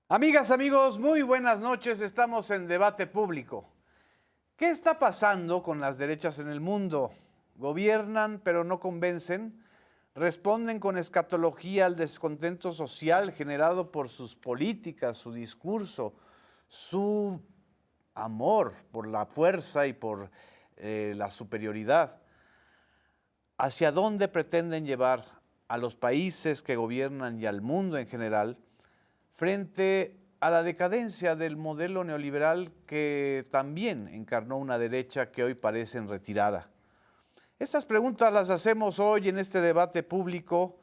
Amigas, amigos, muy buenas noches. Estamos en Debate Público. ¿Qué está pasando con las derechas en el mundo? ¿Gobiernan pero no convencen? ¿Responden con escatología al descontento social generado por sus políticas, su discurso, su amor por la fuerza y por la superioridad? ¿Hacia dónde pretenden llevar a los países que gobiernan y al mundo en general frente a la decadencia del modelo neoliberal que también encarnó una derecha que hoy parece en retirada? Estas preguntas las hacemos hoy en este debate público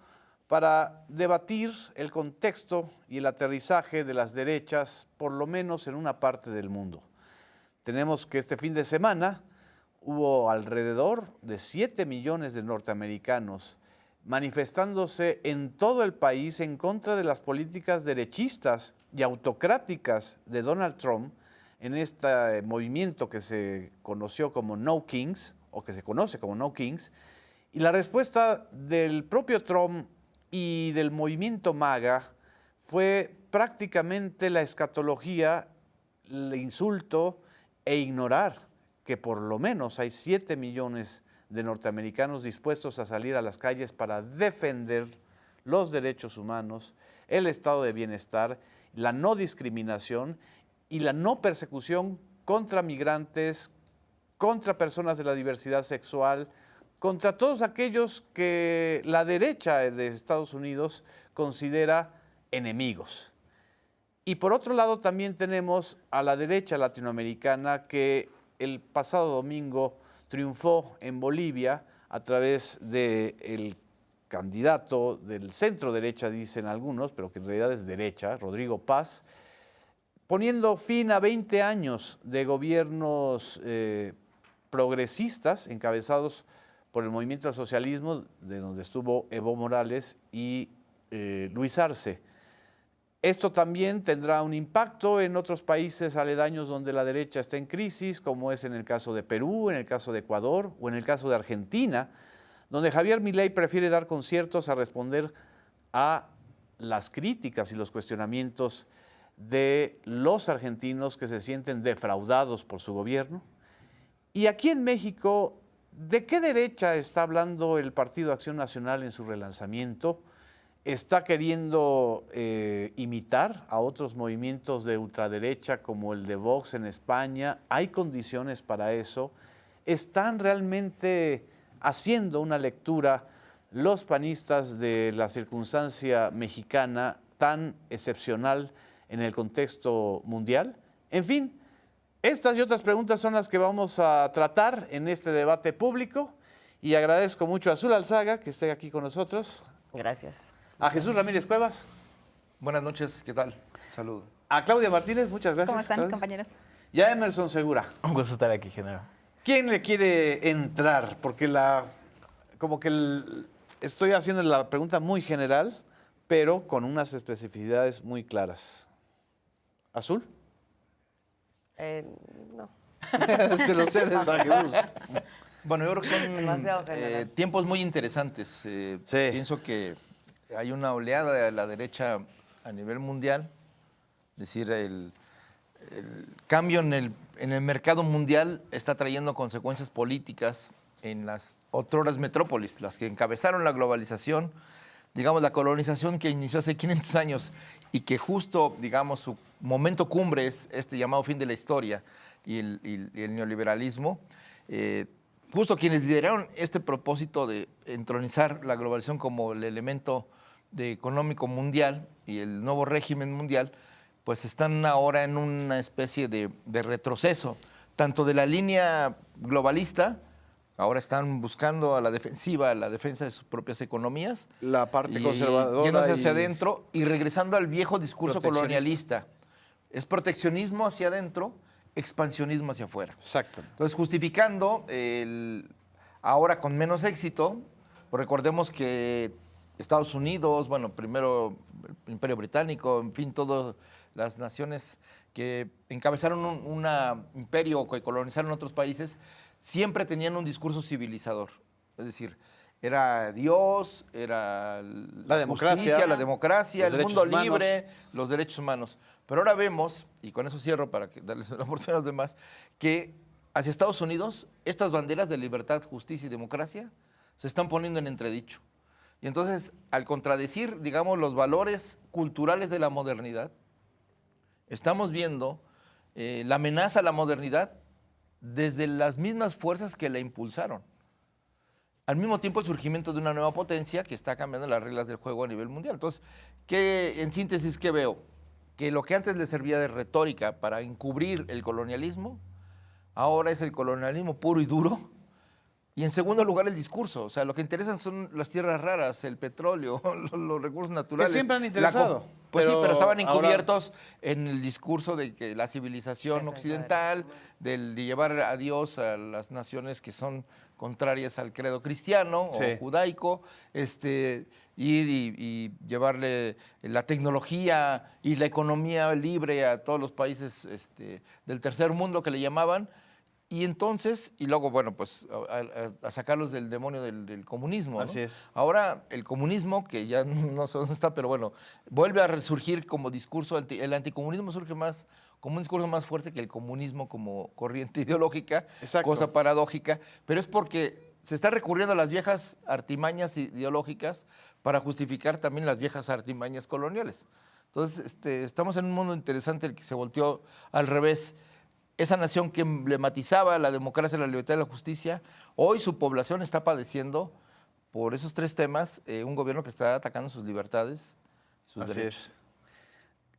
para debatir el contexto y el aterrizaje de las derechas, por lo menos en una parte del mundo. Tenemos que este fin de semana hubo alrededor de 7 millones de norteamericanos manifestándose en todo el país en contra de las políticas derechistas y autocráticas de Donald Trump en este movimiento que se conoció como No Kings, o que se conoce como No Kings, y la respuesta del propio Trump y del movimiento MAGA fue prácticamente la escatología, el insulto e ignorar que por lo menos hay 7 millones de norteamericanos dispuestos a salir a las calles para defender los derechos humanos, el estado de bienestar, la no discriminación y la no persecución contra migrantes, contra personas de la diversidad sexual, contra todos aquellos que la derecha de Estados Unidos considera enemigos. Y por otro lado también tenemos a la derecha latinoamericana que el pasado domingo triunfó en Bolivia a través del candidato del centro derecha, dicen algunos, pero que en realidad es derecha, Rodrigo Paz, poniendo fin a 20 años de gobiernos progresistas encabezados por el movimiento al socialismo, de donde estuvo Evo Morales y Luis Arce. Esto también tendrá un impacto en otros países aledaños donde la derecha está en crisis, como es en el caso de Perú, en el caso de Ecuador o en el caso de Argentina, donde Javier Milei prefiere dar conciertos a responder a las críticas y los cuestionamientos de los argentinos que se sienten defraudados por su gobierno. Y aquí en México, ¿de qué derecha está hablando el Partido Acción Nacional en su relanzamiento? ¿Está queriendo imitar a otros movimientos de ultraderecha como el de Vox en España? ¿Hay condiciones para eso? ¿Están realmente haciendo una lectura los panistas de la circunstancia mexicana tan excepcional en el contexto mundial? En fin, estas y otras preguntas son las que vamos a tratar en este debate público y agradezco mucho a Azul Alzaga que esté aquí con nosotros. Gracias. A Jesús Ramírez Cuevas. Buenas noches, ¿qué tal? Saludos. A Claudia Martínez, muchas gracias. ¿Cómo están, Claudia. compañeros? Y a Emerson Segura. Un gusto estar aquí, Genaro. ¿Quién le quiere entrar? Porque estoy haciendo la pregunta muy general, pero con unas especificidades muy claras. ¿Azul? No. Se lo cedes a Jesús. Bueno, yo creo que Demasiado son general. tiempos muy interesantes. Sí. Pienso que hay una oleada de la derecha a nivel mundial. Es decir, el cambio en el mercado mundial está trayendo consecuencias políticas en las otroras metrópolis, las que encabezaron la globalización, digamos, la colonización que inició hace 500 años y que justo, digamos, su momento cumbre es este llamado fin de la historia y el neoliberalismo. Justo quienes lideraron este propósito de entronizar la globalización como el elemento económico mundial y el nuevo régimen mundial, pues están ahora en una especie de retroceso, tanto de la línea globalista, ahora están buscando a la defensiva, la defensa de sus propias economías. La parte conservadora. Yéndose hacia y- adentro y regresando al viejo discurso Proteccionista. colonialista. Es proteccionismo hacia adentro, expansionismo hacia afuera. Exacto. Entonces, justificando ahora con menos éxito, pues recordemos que Estados Unidos, bueno, primero el Imperio Británico, en fin, todas las naciones que encabezaron un imperio o que colonizaron otros países, siempre tenían un discurso civilizador. Es decir, era Dios, era La democracia, justicia, la democracia, los el mundo derechos humanos. libre, los derechos humanos. Pero ahora vemos, y con eso cierro para darles la oportunidad a los demás, que hacia Estados Unidos estas banderas de libertad, justicia y democracia se están poniendo en entredicho. Y entonces, al contradecir, digamos, los valores culturales de la modernidad, estamos viendo la amenaza a la modernidad desde las mismas fuerzas que la impulsaron. Al mismo tiempo, el surgimiento de una nueva potencia que está cambiando las reglas del juego a nivel mundial. Entonces, en síntesis, ¿qué veo? Que lo que antes le servía de retórica para encubrir el colonialismo, ahora es el colonialismo puro y duro. Y en segundo lugar, el discurso. O sea, lo que interesan son las tierras raras, el petróleo, los recursos naturales. Que siempre han interesado. Pues sí, pero estaban ahora- encubiertos en el discurso de que la civilización occidental, de llevar a Dios a las naciones que son contrarias al credo cristiano Sí. o judaico, y llevarle la tecnología y la economía libre a todos los países del tercer mundo que le llamaban. Y entonces, y luego, bueno, pues a sacarlos del demonio del comunismo, ¿no? Así es. Ahora, el comunismo, que ya no sé dónde está, pero bueno, vuelve a resurgir como discurso, el anticomunismo surge más como un discurso más fuerte que el comunismo como corriente ideológica, Exacto. cosa paradójica, pero es porque se está recurriendo a las viejas artimañas ideológicas para justificar también las viejas artimañas coloniales. Entonces, estamos en un mundo interesante el que se volteó al revés. Esa nación que emblematizaba la democracia, la libertad y la justicia, hoy su población está padeciendo por esos tres temas un gobierno que está atacando sus libertades, sus Así derechos.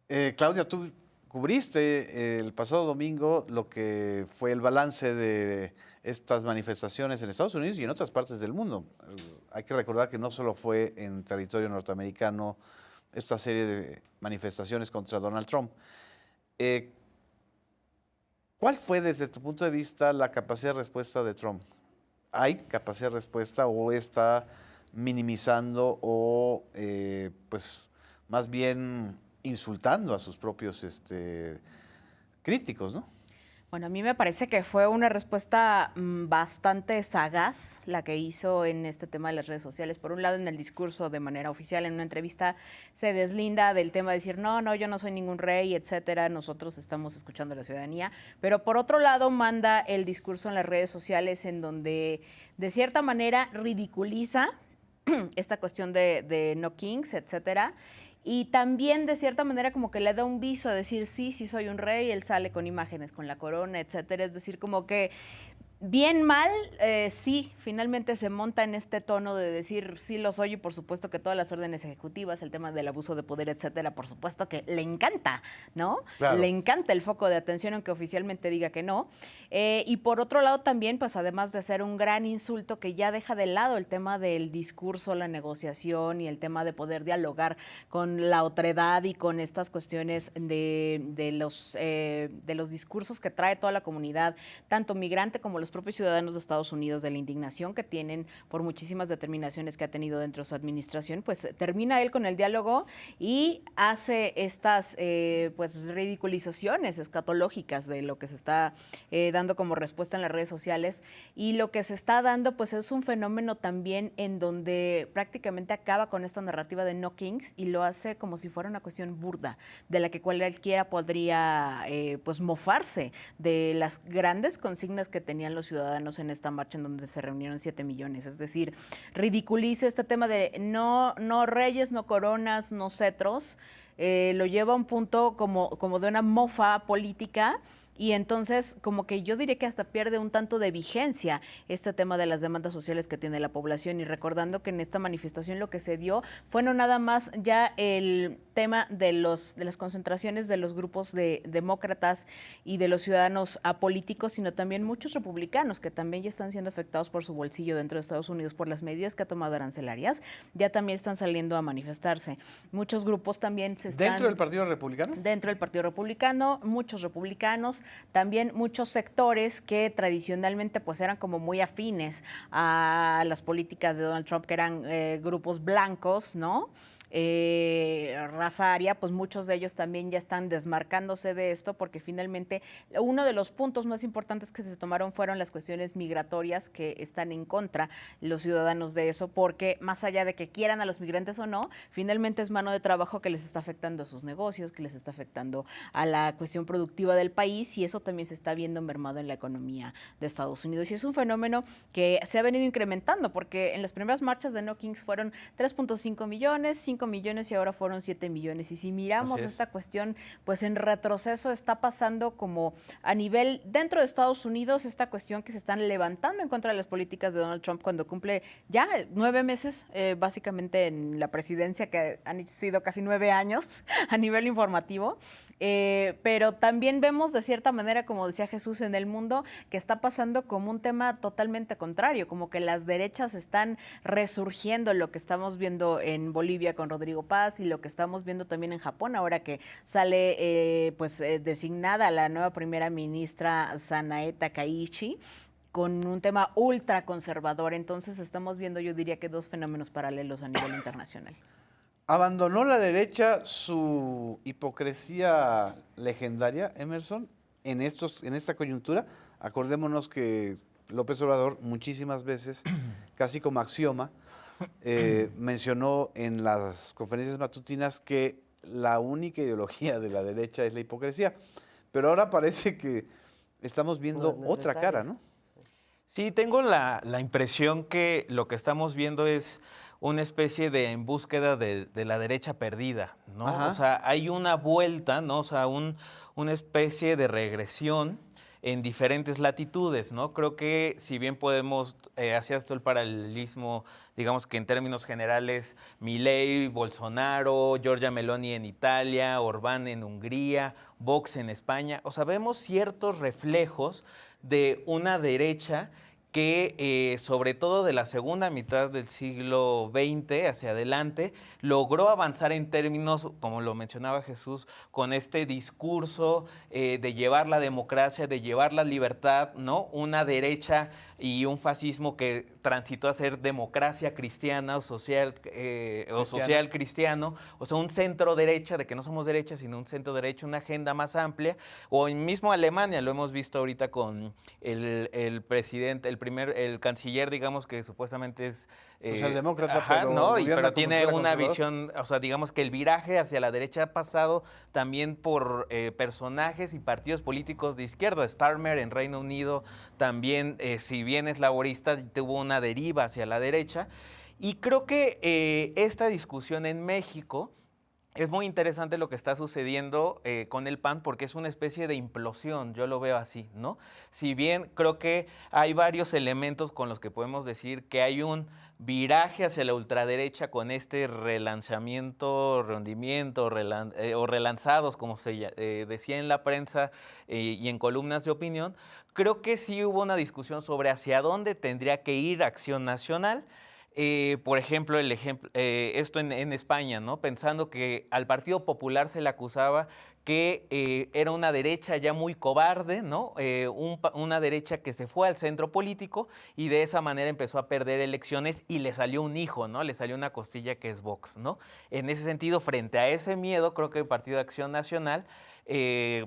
es. Claudia, tú cubriste el pasado domingo lo que fue el balance de estas manifestaciones en Estados Unidos y en otras partes del mundo. Hay que recordar que no solo fue en territorio norteamericano esta serie de manifestaciones contra Donald Trump. ¿Cuál fue, desde tu punto de vista, la capacidad de respuesta de Trump? ¿Hay capacidad de respuesta o está minimizando o, pues, más bien insultando a sus propios críticos, ¿no? Bueno, a mí me parece que fue una respuesta bastante sagaz la que hizo en este tema de las redes sociales. Por un lado, en el discurso de manera oficial, en una entrevista, se deslinda del tema de decir, no, yo no soy ningún rey, etcétera, nosotros estamos escuchando a la ciudadanía. Pero por otro lado, manda el discurso en las redes sociales en donde, de cierta manera, ridiculiza esta cuestión de no kings, etcétera. Y también, de cierta manera, como que le da un viso a decir, sí soy un rey, él sale con imágenes, con la corona, etcétera. Es decir, como que bien mal, sí, finalmente se monta en este tono de decir, sí lo soy, y por supuesto que todas las órdenes ejecutivas, el tema del abuso de poder, etcétera, por supuesto que le encanta, ¿no? Claro. Le encanta el foco de atención, aunque oficialmente diga que no. Y por otro lado también, pues además de ser un gran insulto que ya deja de lado el tema del discurso, la negociación y el tema de poder dialogar con la otredad y con estas cuestiones de los discursos que trae toda la comunidad, tanto migrante como los propios ciudadanos de Estados Unidos, de la indignación que tienen por muchísimas determinaciones que ha tenido dentro de su administración. Pues termina él con el diálogo y hace estas pues ridiculizaciones escatológicas de lo que se está dando como respuesta en las redes sociales, y lo que se está dando pues es un fenómeno también en donde prácticamente acaba con esta narrativa de no kings y lo hace como si fuera una cuestión burda, de la que cualquiera podría pues mofarse de las grandes consignas que tenían los ciudadanos en esta marcha en donde se reunieron 7 millones. Es decir, ridiculiza este tema de no reyes, no coronas, no cetros, lo lleva a un punto como de una mofa política. Y entonces, como que yo diría que hasta pierde un tanto de vigencia este tema de las demandas sociales que tiene la población, y recordando que en esta manifestación lo que se dio fue no nada más ya el tema de las concentraciones de los grupos de demócratas y de los ciudadanos apolíticos, sino también muchos republicanos que también ya están siendo afectados por su bolsillo dentro de Estados Unidos por las medidas que ha tomado arancelarias, ya también están saliendo a manifestarse. Muchos grupos también se están... ¿Dentro del Partido Republicano? Dentro del Partido Republicano, muchos republicanos, también muchos sectores que tradicionalmente pues eran como muy afines a las políticas de Donald Trump, que eran grupos blancos, ¿no? raza aria, pues muchos de ellos también ya están desmarcándose de esto, porque finalmente uno de los puntos más importantes que se tomaron fueron las cuestiones migratorias, que están en contra los ciudadanos de eso, porque más allá de que quieran a los migrantes o no, finalmente es mano de trabajo que les está afectando a sus negocios, que les está afectando a la cuestión productiva del país, y eso también se está viendo mermado en la economía de Estados Unidos. Y es un fenómeno que se ha venido incrementando, porque en las primeras marchas de No Kings fueron 3.5 millones, 5 millones y ahora fueron 7 millones. Y si miramos esta cuestión, pues en retroceso está pasando como a nivel dentro de Estados Unidos, esta cuestión que se están levantando en contra de las políticas de Donald Trump cuando cumple ya 9 meses, básicamente en la presidencia, que han sido casi 9 años a nivel informativo. Pero también vemos de cierta manera, como decía Jesús, en el mundo que está pasando como un tema totalmente contrario, como que las derechas están resurgiendo, lo que estamos viendo en Bolivia con Rodrigo Paz y lo que estamos viendo también en Japón, ahora que sale designada la nueva primera ministra Sanae Takaichi, con un tema ultra conservador. Entonces estamos viendo, yo diría que dos fenómenos paralelos a nivel internacional. ¿Abandonó la derecha su hipocresía legendaria, Emerson, en esta coyuntura? Acordémonos que López Obrador muchísimas veces, casi como axioma, mencionó en las conferencias matutinas que la única ideología de la derecha es la hipocresía. Pero ahora parece que estamos viendo otra cara, ¿no? Sí, tengo la impresión que lo que estamos viendo es una especie de en búsqueda de la derecha perdida, ¿no? Ajá. O sea, hay una vuelta, ¿no? O sea, una especie de regresión en diferentes latitudes, ¿no? Creo que si bien podemos, hacer esto el paralelismo, digamos que en términos generales, Milei, Bolsonaro, Giorgia Meloni en Italia, Orbán en Hungría, Vox en España, o sea, vemos ciertos reflejos de una derecha que sobre todo de la segunda mitad del siglo XX hacia adelante, logró avanzar en términos, como lo mencionaba Jesús, con este discurso de llevar la democracia, de llevar la libertad, ¿no? Una derecha y un fascismo que transitó a ser democracia cristiana o social cristiano, o sea, un centro derecha, de que no somos derecha, sino un centro derecha, una agenda más amplia, o en mismo Alemania, lo hemos visto ahorita con el presidente, el canciller, digamos, que supuestamente es Socialdemócrata, ajá, ¿no? gobierna Pero como tiene fuera una conservador. visión, o sea, digamos que el viraje hacia la derecha ha pasado también por personajes y partidos políticos de izquierda. Starmer en Reino Unido también, si bien es laborista, tuvo una deriva hacia la derecha. Y creo que esta discusión en México es muy interesante lo que está sucediendo con el PAN, porque es una especie de implosión, yo lo veo así, ¿no? Si bien creo que hay varios elementos con los que podemos decir que hay un viraje hacia la ultraderecha con este relanzamiento, rendimiento o relanzados, como se decía en la prensa y en columnas de opinión, creo que sí hubo una discusión sobre hacia dónde tendría que ir Acción Nacional. Por ejemplo, esto en España, ¿no? Pensando que al Partido Popular se le acusaba que era una derecha ya muy cobarde, ¿no? Una derecha que se fue al centro político y de esa manera empezó a perder elecciones y le salió un hijo, ¿no? Le salió una costilla que es Vox, ¿no? En ese sentido, frente a ese miedo, creo que el Partido de Acción Nacional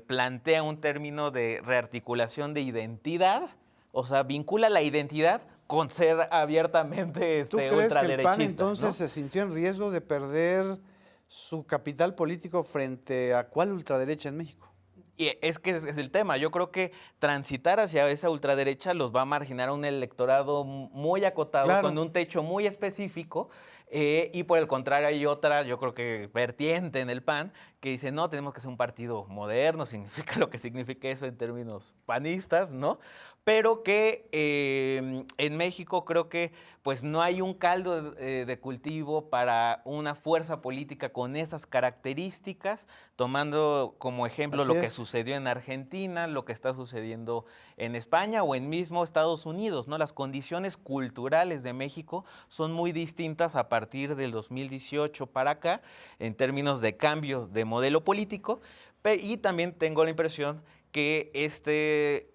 plantea un término de rearticulación de identidad, o sea, vincula la identidad con ser abiertamente ¿Tú crees que el ultraderechista, PAN entonces ¿no? se sintió en riesgo de perder su capital político frente a cuál ultraderecha en México? Y es que es el tema. Yo creo que transitar hacia esa ultraderecha los va a marginar a un electorado muy acotado, Claro. con un techo muy específico. Y por el contrario hay otra, yo creo que vertiente en el PAN, que dice, no, tenemos que ser un partido moderno, significa lo que significa eso en términos panistas, ¿no? Pero que en México creo que pues no hay un caldo de cultivo para una fuerza política con esas características, tomando como ejemplo Así lo que es. sucedió en Argentina, lo que está sucediendo en España o en mismo Estados Unidos, ¿no? Las condiciones culturales de México son muy distintas a partir del 2018 para acá, en términos de cambio de modelo político, y también tengo la impresión que este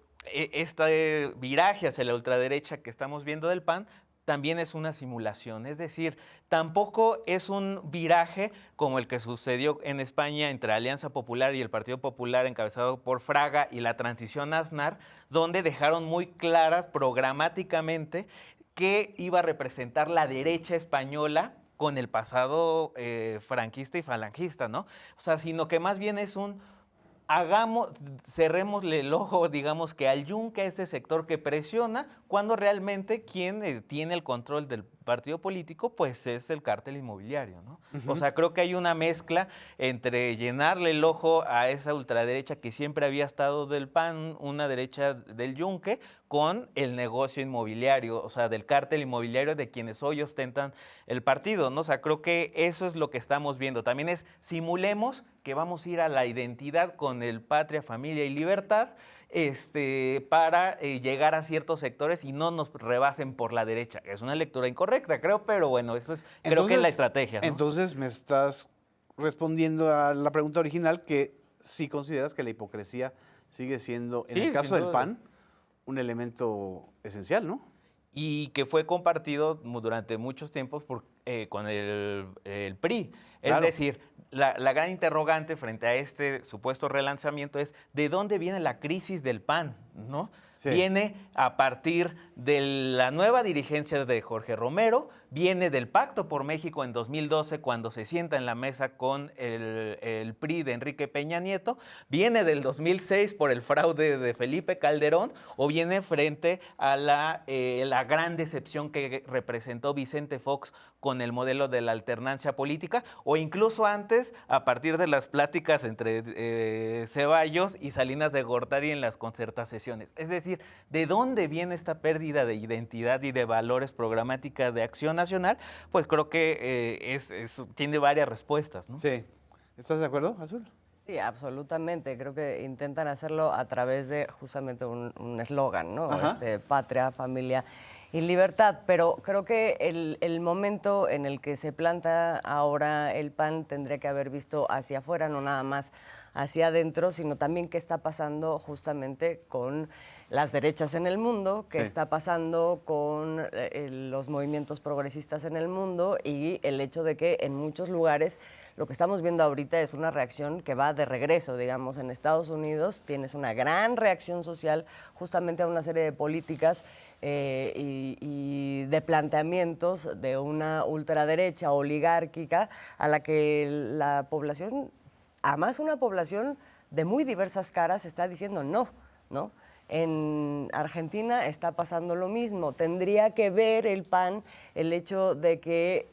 viraje hacia la ultraderecha que estamos viendo del PAN también es una simulación. Es decir, tampoco es un viraje como el que sucedió en España entre Alianza Popular y el Partido Popular encabezado por Fraga y la transición Aznar, donde dejaron muy claras programáticamente qué iba a representar la derecha española con el pasado franquista y falangista, ¿no? O sea, sino que más bien es un cerrémosle el ojo, digamos que al yunque, a ese sector que presiona, cuando realmente quien tiene el control del partido político, pues es el cártel inmobiliario, ¿no? O sea, creo que hay una mezcla entre llenarle el ojo a esa ultraderecha que siempre había estado del PAN, una derecha del yunque, con el negocio inmobiliario, o sea, del cártel inmobiliario de quienes hoy ostentan el partido, ¿no? O sea, creo que eso es lo que estamos viendo. También simulemos que vamos a ir a la identidad con el patria, familia y libertad, para llegar a ciertos sectores y no nos rebasen por la derecha. Es una lectura incorrecta, creo, pero bueno, eso es, creo que es la estrategia, ¿no? Entonces me estás respondiendo a la pregunta original, que sí consideras que la hipocresía sigue siendo, en Sí, el caso sin del duda. PAN, un elemento esencial, ¿no? Y que fue compartido durante muchos tiempos con el PRI. Es Claro. decir, la gran interrogante frente a este supuesto relanzamiento es ¿de dónde viene la crisis del PAN? ¿No? Sí. Viene a partir de la nueva dirigencia de Jorge Romero, viene del Pacto por México en 2012 cuando se sienta en la mesa con el PRI de Enrique Peña Nieto, viene del 2006 por el fraude de Felipe Calderón o viene frente a la gran decepción que representó Vicente Fox con el modelo de la alternancia política o incluso antes a partir de las pláticas entre Ceballos y Salinas de Gortari en las concertaciones. Es decir, ¿de dónde viene esta pérdida de identidad y de valores programática de Acción Nacional? Pues creo que tiene varias respuestas, ¿no? Sí. ¿Estás de acuerdo, Azul? Sí, absolutamente. Creo que intentan hacerlo a través de justamente un eslogan, ¿no? Ajá. Patria, familia y libertad. Pero creo que el momento en el que se planta ahora el PAN tendría que haber visto hacia afuera, no nada más hacia adentro, sino también qué está pasando justamente con las derechas en el mundo, qué Sí. está pasando con los movimientos progresistas en el mundo y el hecho de que en muchos lugares lo que estamos viendo ahorita es una reacción que va de regreso, digamos, en Estados Unidos tienes una gran reacción social justamente a una serie de políticas y de planteamientos de una ultraderecha oligárquica a la que la población, además una población de muy diversas caras, está diciendo no, ¿no? En Argentina está pasando lo mismo. Tendría que ver el PAN el hecho de que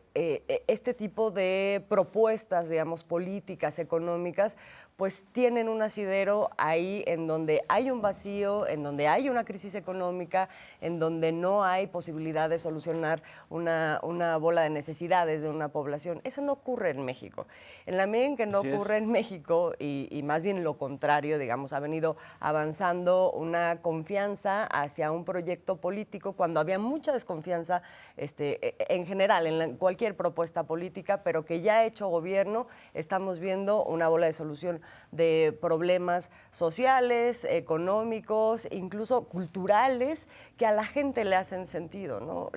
este tipo de propuestas, digamos, políticas, económicas, pues tienen un asidero ahí en donde hay un vacío, en donde hay una crisis económica, en donde no hay posibilidad de solucionar una bola de necesidades de una población. Eso no ocurre en México. En la medida en que no Así es. ocurre en México, y más bien lo contrario, digamos, ha venido avanzando una confianza hacia un proyecto político cuando había mucha desconfianza en general, en cualquier propuesta política, pero que ya ha hecho gobierno, estamos viendo una bola de solución de problemas sociales, económicos, incluso culturales, que a la gente le hacen sentido, ¿no?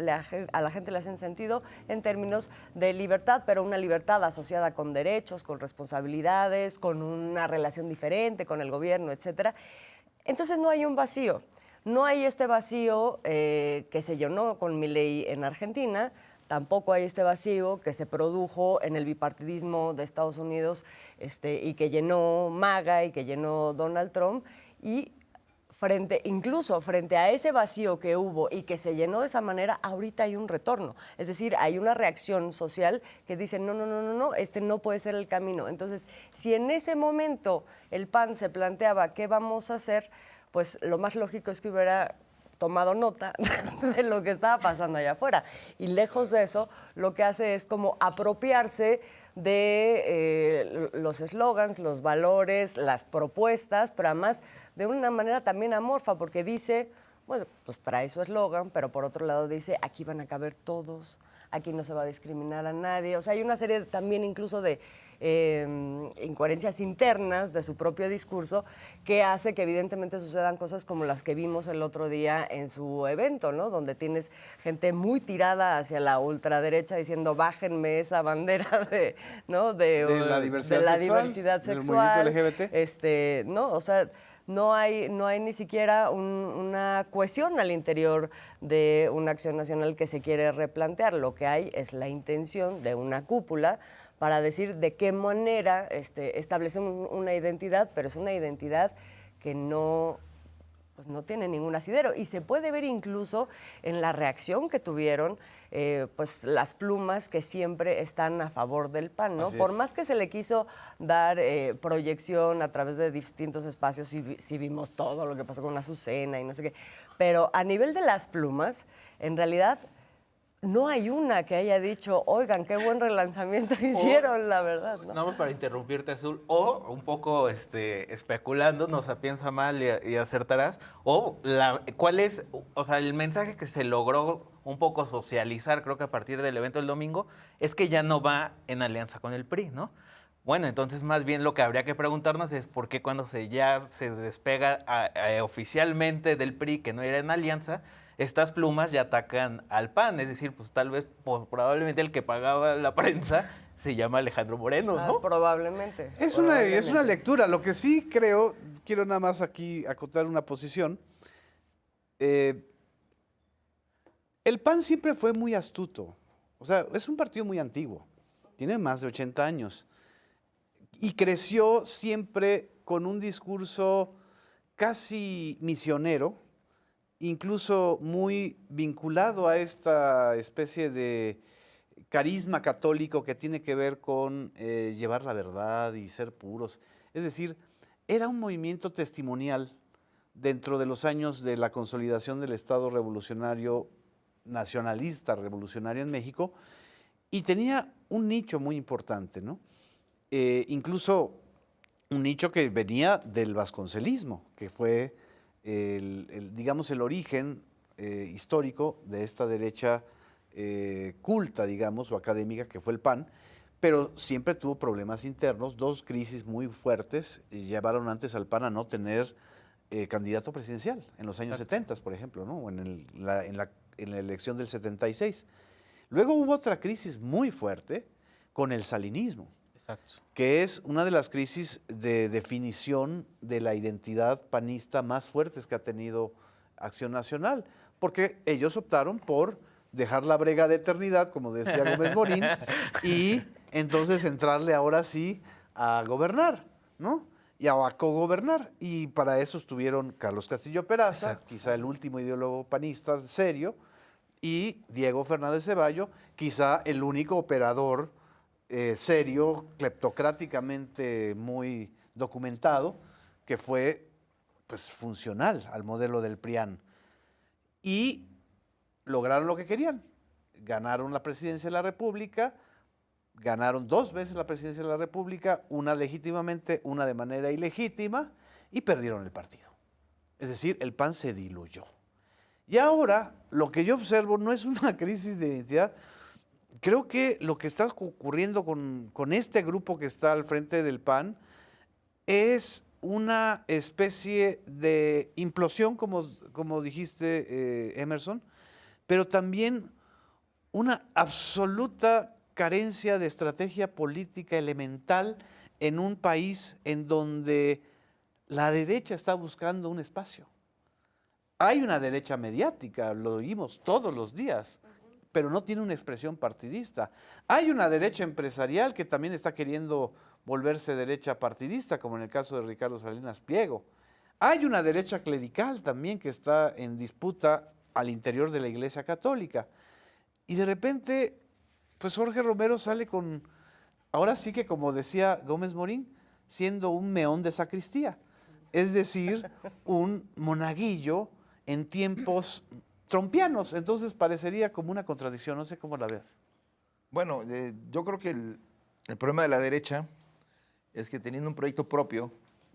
A la gente le hacen sentido en términos de libertad, pero una libertad asociada con derechos, con responsabilidades, con una relación diferente con el gobierno, etcétera. Entonces no hay un vacío. No hay este vacío que se llenó con Milei en Argentina, tampoco hay este vacío que se produjo en el bipartidismo de Estados Unidos y que llenó MAGA y que llenó Donald Trump. Y incluso frente a ese vacío que hubo y que se llenó de esa manera, ahorita hay un retorno. Es decir, hay una reacción social que dice, no, este no puede ser el camino. Entonces, si en ese momento el PAN se planteaba qué vamos a hacer, pues lo más lógico es que hubiera tomado nota de lo que estaba pasando allá afuera. Y lejos de eso, lo que hace es como apropiarse de los eslogans, los valores, las propuestas, pero además de una manera también amorfa, porque dice, bueno, pues trae su eslogan, pero por otro lado dice, aquí van a caber todos, aquí no se va a discriminar a nadie. O sea, hay una serie también incluso de incoherencias internas de su propio discurso que hace que evidentemente sucedan cosas como las que vimos el otro día en su evento, ¿no? Donde tienes gente muy tirada hacia la ultraderecha diciendo bájenme esa bandera de, ¿no? De la diversidad sexual, del movimiento LGBT. ¿no? O sea, no hay ni siquiera una cohesión al interior de una acción nacional que se quiere replantear. Lo que hay es la intención de una cúpula para decir de qué manera establecemos una identidad, pero es una identidad que no tiene ningún asidero. Y se puede ver incluso en la reacción que tuvieron pues las plumas que siempre están a favor del PAN, ¿no? Por más que se le quiso dar proyección a través de distintos espacios, sí vimos todo lo que pasó con Azucena y no sé qué, pero a nivel de las plumas, en realidad no hay una que haya dicho, oigan, qué buen relanzamiento hicieron, la verdad, ¿no? Nada más para interrumpirte, Azul, o un poco especulando, no se piensa mal y acertarás, ¿cuál es, o sea, el mensaje que se logró un poco socializar, creo que a partir del evento del domingo, es que ya no va en alianza con el PRI, ¿no? Bueno, entonces más bien lo que habría que preguntarnos es por qué cuando ya se despega oficialmente del PRI, que no era en alianza, estas plumas ya atacan al PAN, es decir, pues tal vez, probablemente el que pagaba la prensa se llama Alejandro Moreno, ¿no? Probablemente. Es una lectura. Lo que sí creo, quiero nada más aquí acotar una posición. El PAN siempre fue muy astuto. O sea, es un partido muy antiguo. Tiene más de 80 años. Y creció siempre con un discurso casi misionero, incluso muy vinculado a esta especie de carisma católico que tiene que ver con llevar la verdad y ser puros. Es decir, era un movimiento testimonial dentro de los años de la consolidación del Estado revolucionario, nacionalista revolucionario en México, y tenía un nicho muy importante, ¿no? Incluso un nicho que venía del vasconcelismo, que fue digamos, el origen histórico de esta derecha culta, digamos, o académica, que fue el PAN, pero siempre tuvo problemas internos, dos crisis muy fuertes, y llevaron antes al PAN a no tener candidato presidencial en los años 70, por ejemplo, ¿no? O en la elección del 76. Luego hubo otra crisis muy fuerte con el salinismo. Exacto. Que es una de las crisis de definición de la identidad panista más fuertes que ha tenido Acción Nacional, porque ellos optaron por dejar la brega de eternidad, como decía Gómez Morín, y entonces entrarle ahora sí a gobernar, ¿no? Y a cogobernar. Y para eso estuvieron Carlos Castillo Peraza, exacto, quizá el último ideólogo panista serio, y Diego Fernández Ceballo, quizá el único operador serio, cleptocráticamente muy documentado, que fue pues, funcional al modelo del PRIAN. Y lograron lo que querían. Ganaron la presidencia de la República, ganaron 2 veces la presidencia de la República, una legítimamente, una de manera ilegítima, y perdieron el partido. Es decir, el PAN se diluyó. Y ahora, lo que yo observo no es una crisis de identidad. Creo que lo que está ocurriendo con este grupo que está al frente del PAN es una especie de implosión, como dijiste, Emerson, pero también una absoluta carencia de estrategia política elemental en un país en donde la derecha está buscando un espacio. Hay una derecha mediática, lo oímos todos los días, pero no tiene una expresión partidista. Hay una derecha empresarial que también está queriendo volverse derecha partidista, como en el caso de Ricardo Salinas Pliego. Hay una derecha clerical también que está en disputa al interior de la Iglesia Católica. Y de repente, pues Jorge Romero sale con, ahora sí que como decía Gómez Morín, siendo un meón de sacristía. Es decir, un monaguillo en tiempos trompianos, entonces parecería como una contradicción, no sé cómo la veas. Bueno, yo creo que el problema de la derecha es que teniendo un proyecto propio,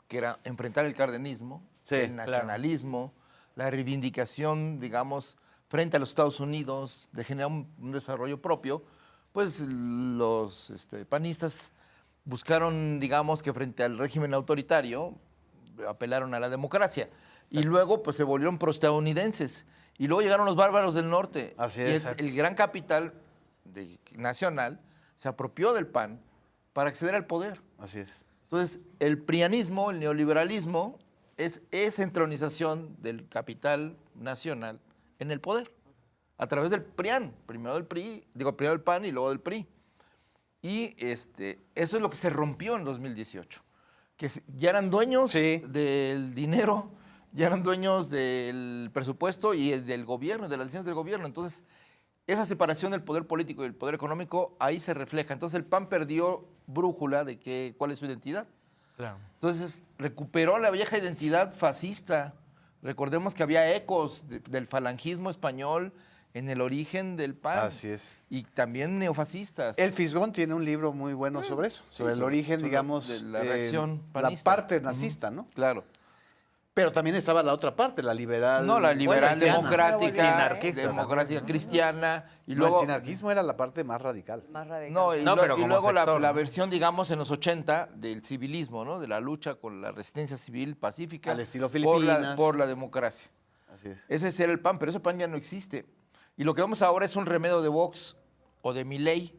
que era enfrentar el cardenismo, sí, el nacionalismo, claro, la reivindicación, digamos, frente a los Estados Unidos, de generar un desarrollo propio, pues los panistas buscaron, digamos, que frente al régimen autoritario, apelaron a la democracia. Y luego, pues, se volvieron proestadounidenses. Y luego llegaron los bárbaros del norte. Así y es. el gran capital nacional se apropió del PAN para acceder al poder. Así es. Entonces, el prianismo, el neoliberalismo, es esa entronización del capital nacional en el poder, a través del PRIAN, primero del PAN y luego del PRI. Y eso es lo que se rompió en 2018, que ya eran dueños Sí. del dinero, ya eran dueños del presupuesto y del gobierno, de las decisiones del gobierno. Entonces, esa separación del poder político y el poder económico ahí se refleja. Entonces, el PAN perdió brújula de cuál es su identidad. Claro. Entonces, recuperó la vieja identidad fascista. Recordemos que había ecos del falangismo español en el origen del PAN. Así es. Y también neofascistas. El Fisgón tiene un libro muy bueno sobre eso, sobre el origen, sobre digamos, de la reacción la panista. parte nazista, ¿no? Claro. Pero también estaba la otra parte, la liberal. No, la liberal cristiana. democrática, Sinarquista, democrática cristiana. Y Y luego, el sinarquismo era la parte más radical. Más radical. no, y, No, lo- pero y como luego sector, la ¿no? versión, digamos, en los 80 del civilismo, ¿no? De la lucha con la resistencia civil pacífica. Al estilo por Filipinas. por la democracia. Así es. Ese era el PAN, pero ese PAN ya no existe. Y lo que vemos ahora es un remedio de Vox o de Milei,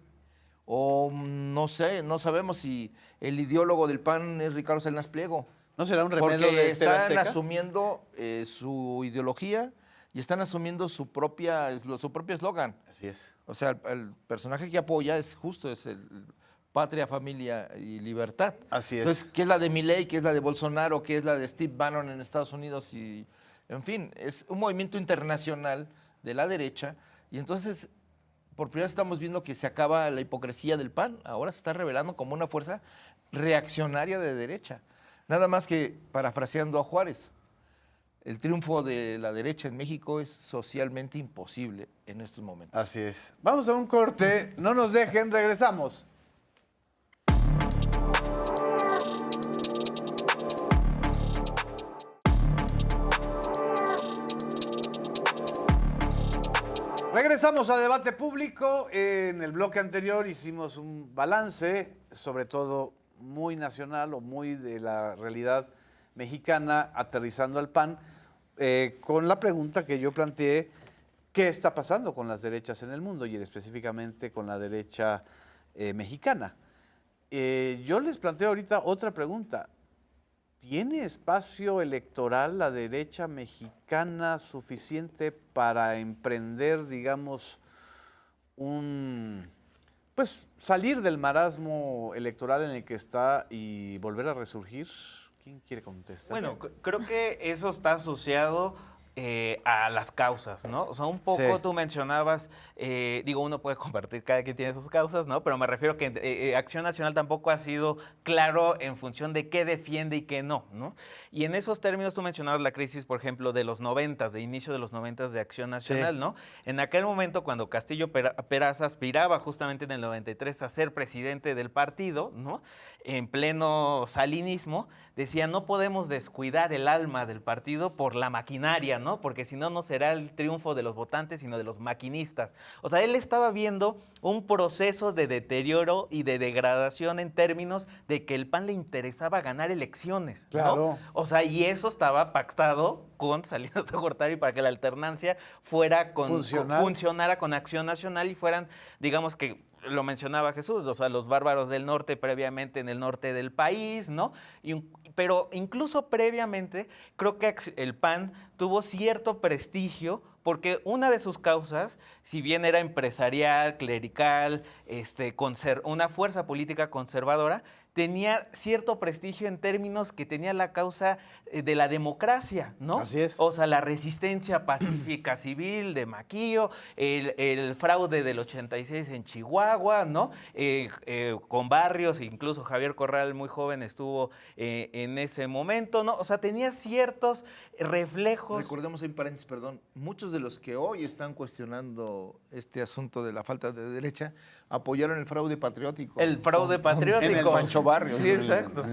o no sé, no sabemos si el ideólogo del PAN es Ricardo Salinas Pliego. ¿No será un remedio Porque de TV están Azteca? asumiendo su ideología y están asumiendo su propio eslogan. Así es. O sea, el personaje que apoya es el patria, familia y libertad. Así es. Entonces, ¿qué es la de Milei? ¿Qué es la de Bolsonaro? ¿Qué es la de Steve Bannon en Estados Unidos? Y, en fin, es un movimiento internacional de la derecha. Y entonces, por primera vez estamos viendo que se acaba la hipocresía del PAN. Ahora se está revelando como una fuerza reaccionaria de derecha. Nada más que, parafraseando a Juárez, el triunfo de la derecha en México es socialmente imposible en estos momentos. Así es. Vamos a un corte, no nos dejen, regresamos. Regresamos a Debate Público. En el bloque anterior hicimos un balance, sobre todo muy nacional o muy de la realidad mexicana, aterrizando al PAN, con la pregunta que yo planteé, ¿qué está pasando con las derechas en el mundo y específicamente con la derecha mexicana? Yo les planteo ahorita otra pregunta. ¿Tiene espacio electoral la derecha mexicana suficiente para emprender, digamos, pues salir del marasmo electoral en el que está y volver a resurgir? ¿Quién quiere contestar? Bueno, creo que eso está asociado a las causas, ¿no? O sea, un poco Sí. tú mencionabas, uno puede compartir, cada quien tiene sus causas, ¿no? Pero me refiero que Acción Nacional tampoco ha sido claro en función de qué defiende y qué no, ¿no? Y en esos términos tú mencionabas la crisis, por ejemplo, de los 90s, de inicio de los 90s de Acción Nacional, Sí. ¿no? En aquel momento, cuando Castillo Peraza aspiraba justamente en el 93 a ser presidente del partido, ¿no? En pleno salinismo, decía, no podemos descuidar el alma del partido por la maquinaria, ¿no? Porque si no, no será el triunfo de los votantes, sino de los maquinistas. O sea, él estaba viendo un proceso de deterioro y de degradación en términos de que el PAN le interesaba ganar elecciones, ¿no? Claro. O sea, y eso estaba pactado con Salinas de Gortari para que la alternancia fuera funcionara con Acción Nacional y fueran, digamos que lo mencionaba Jesús, o sea, los bárbaros del norte previamente en el norte del país, ¿no? Pero incluso previamente creo que el PAN tuvo cierto prestigio porque una de sus causas, si bien era empresarial, clerical, una fuerza política conservadora, tenía cierto prestigio en términos que tenía la causa de la democracia, ¿no? Así es. O sea, la resistencia pacífica civil de Maquillo, el fraude del 86 en Chihuahua, ¿no? Con Barrios, incluso Javier Corral, muy joven, estuvo en ese momento, ¿no? O sea, tenía ciertos reflejos. Recordemos, en paréntesis, perdón, muchos de los que hoy están cuestionando este asunto de la falta de derecha apoyaron el fraude patriótico. El fraude patriótico. En el Pancho Barrios. Sí, exacto.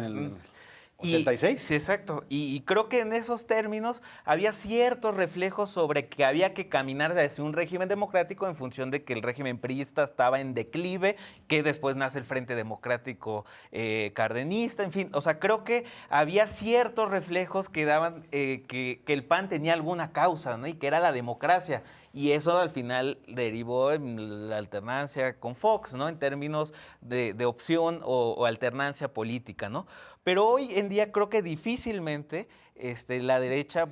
¿86? Sí, exacto. Y creo que en esos términos había ciertos reflejos sobre que había que caminar hacia un régimen democrático en función de que el régimen priista estaba en declive, que después nace el Frente Democrático Cardenista, en fin. O sea, creo que había ciertos reflejos que daban que el PAN tenía alguna causa, ¿no? Y que era la democracia. Y eso al final derivó en la alternancia con Fox, ¿no? En términos de opción o alternancia política, ¿no? Pero hoy en día creo que difícilmente la derecha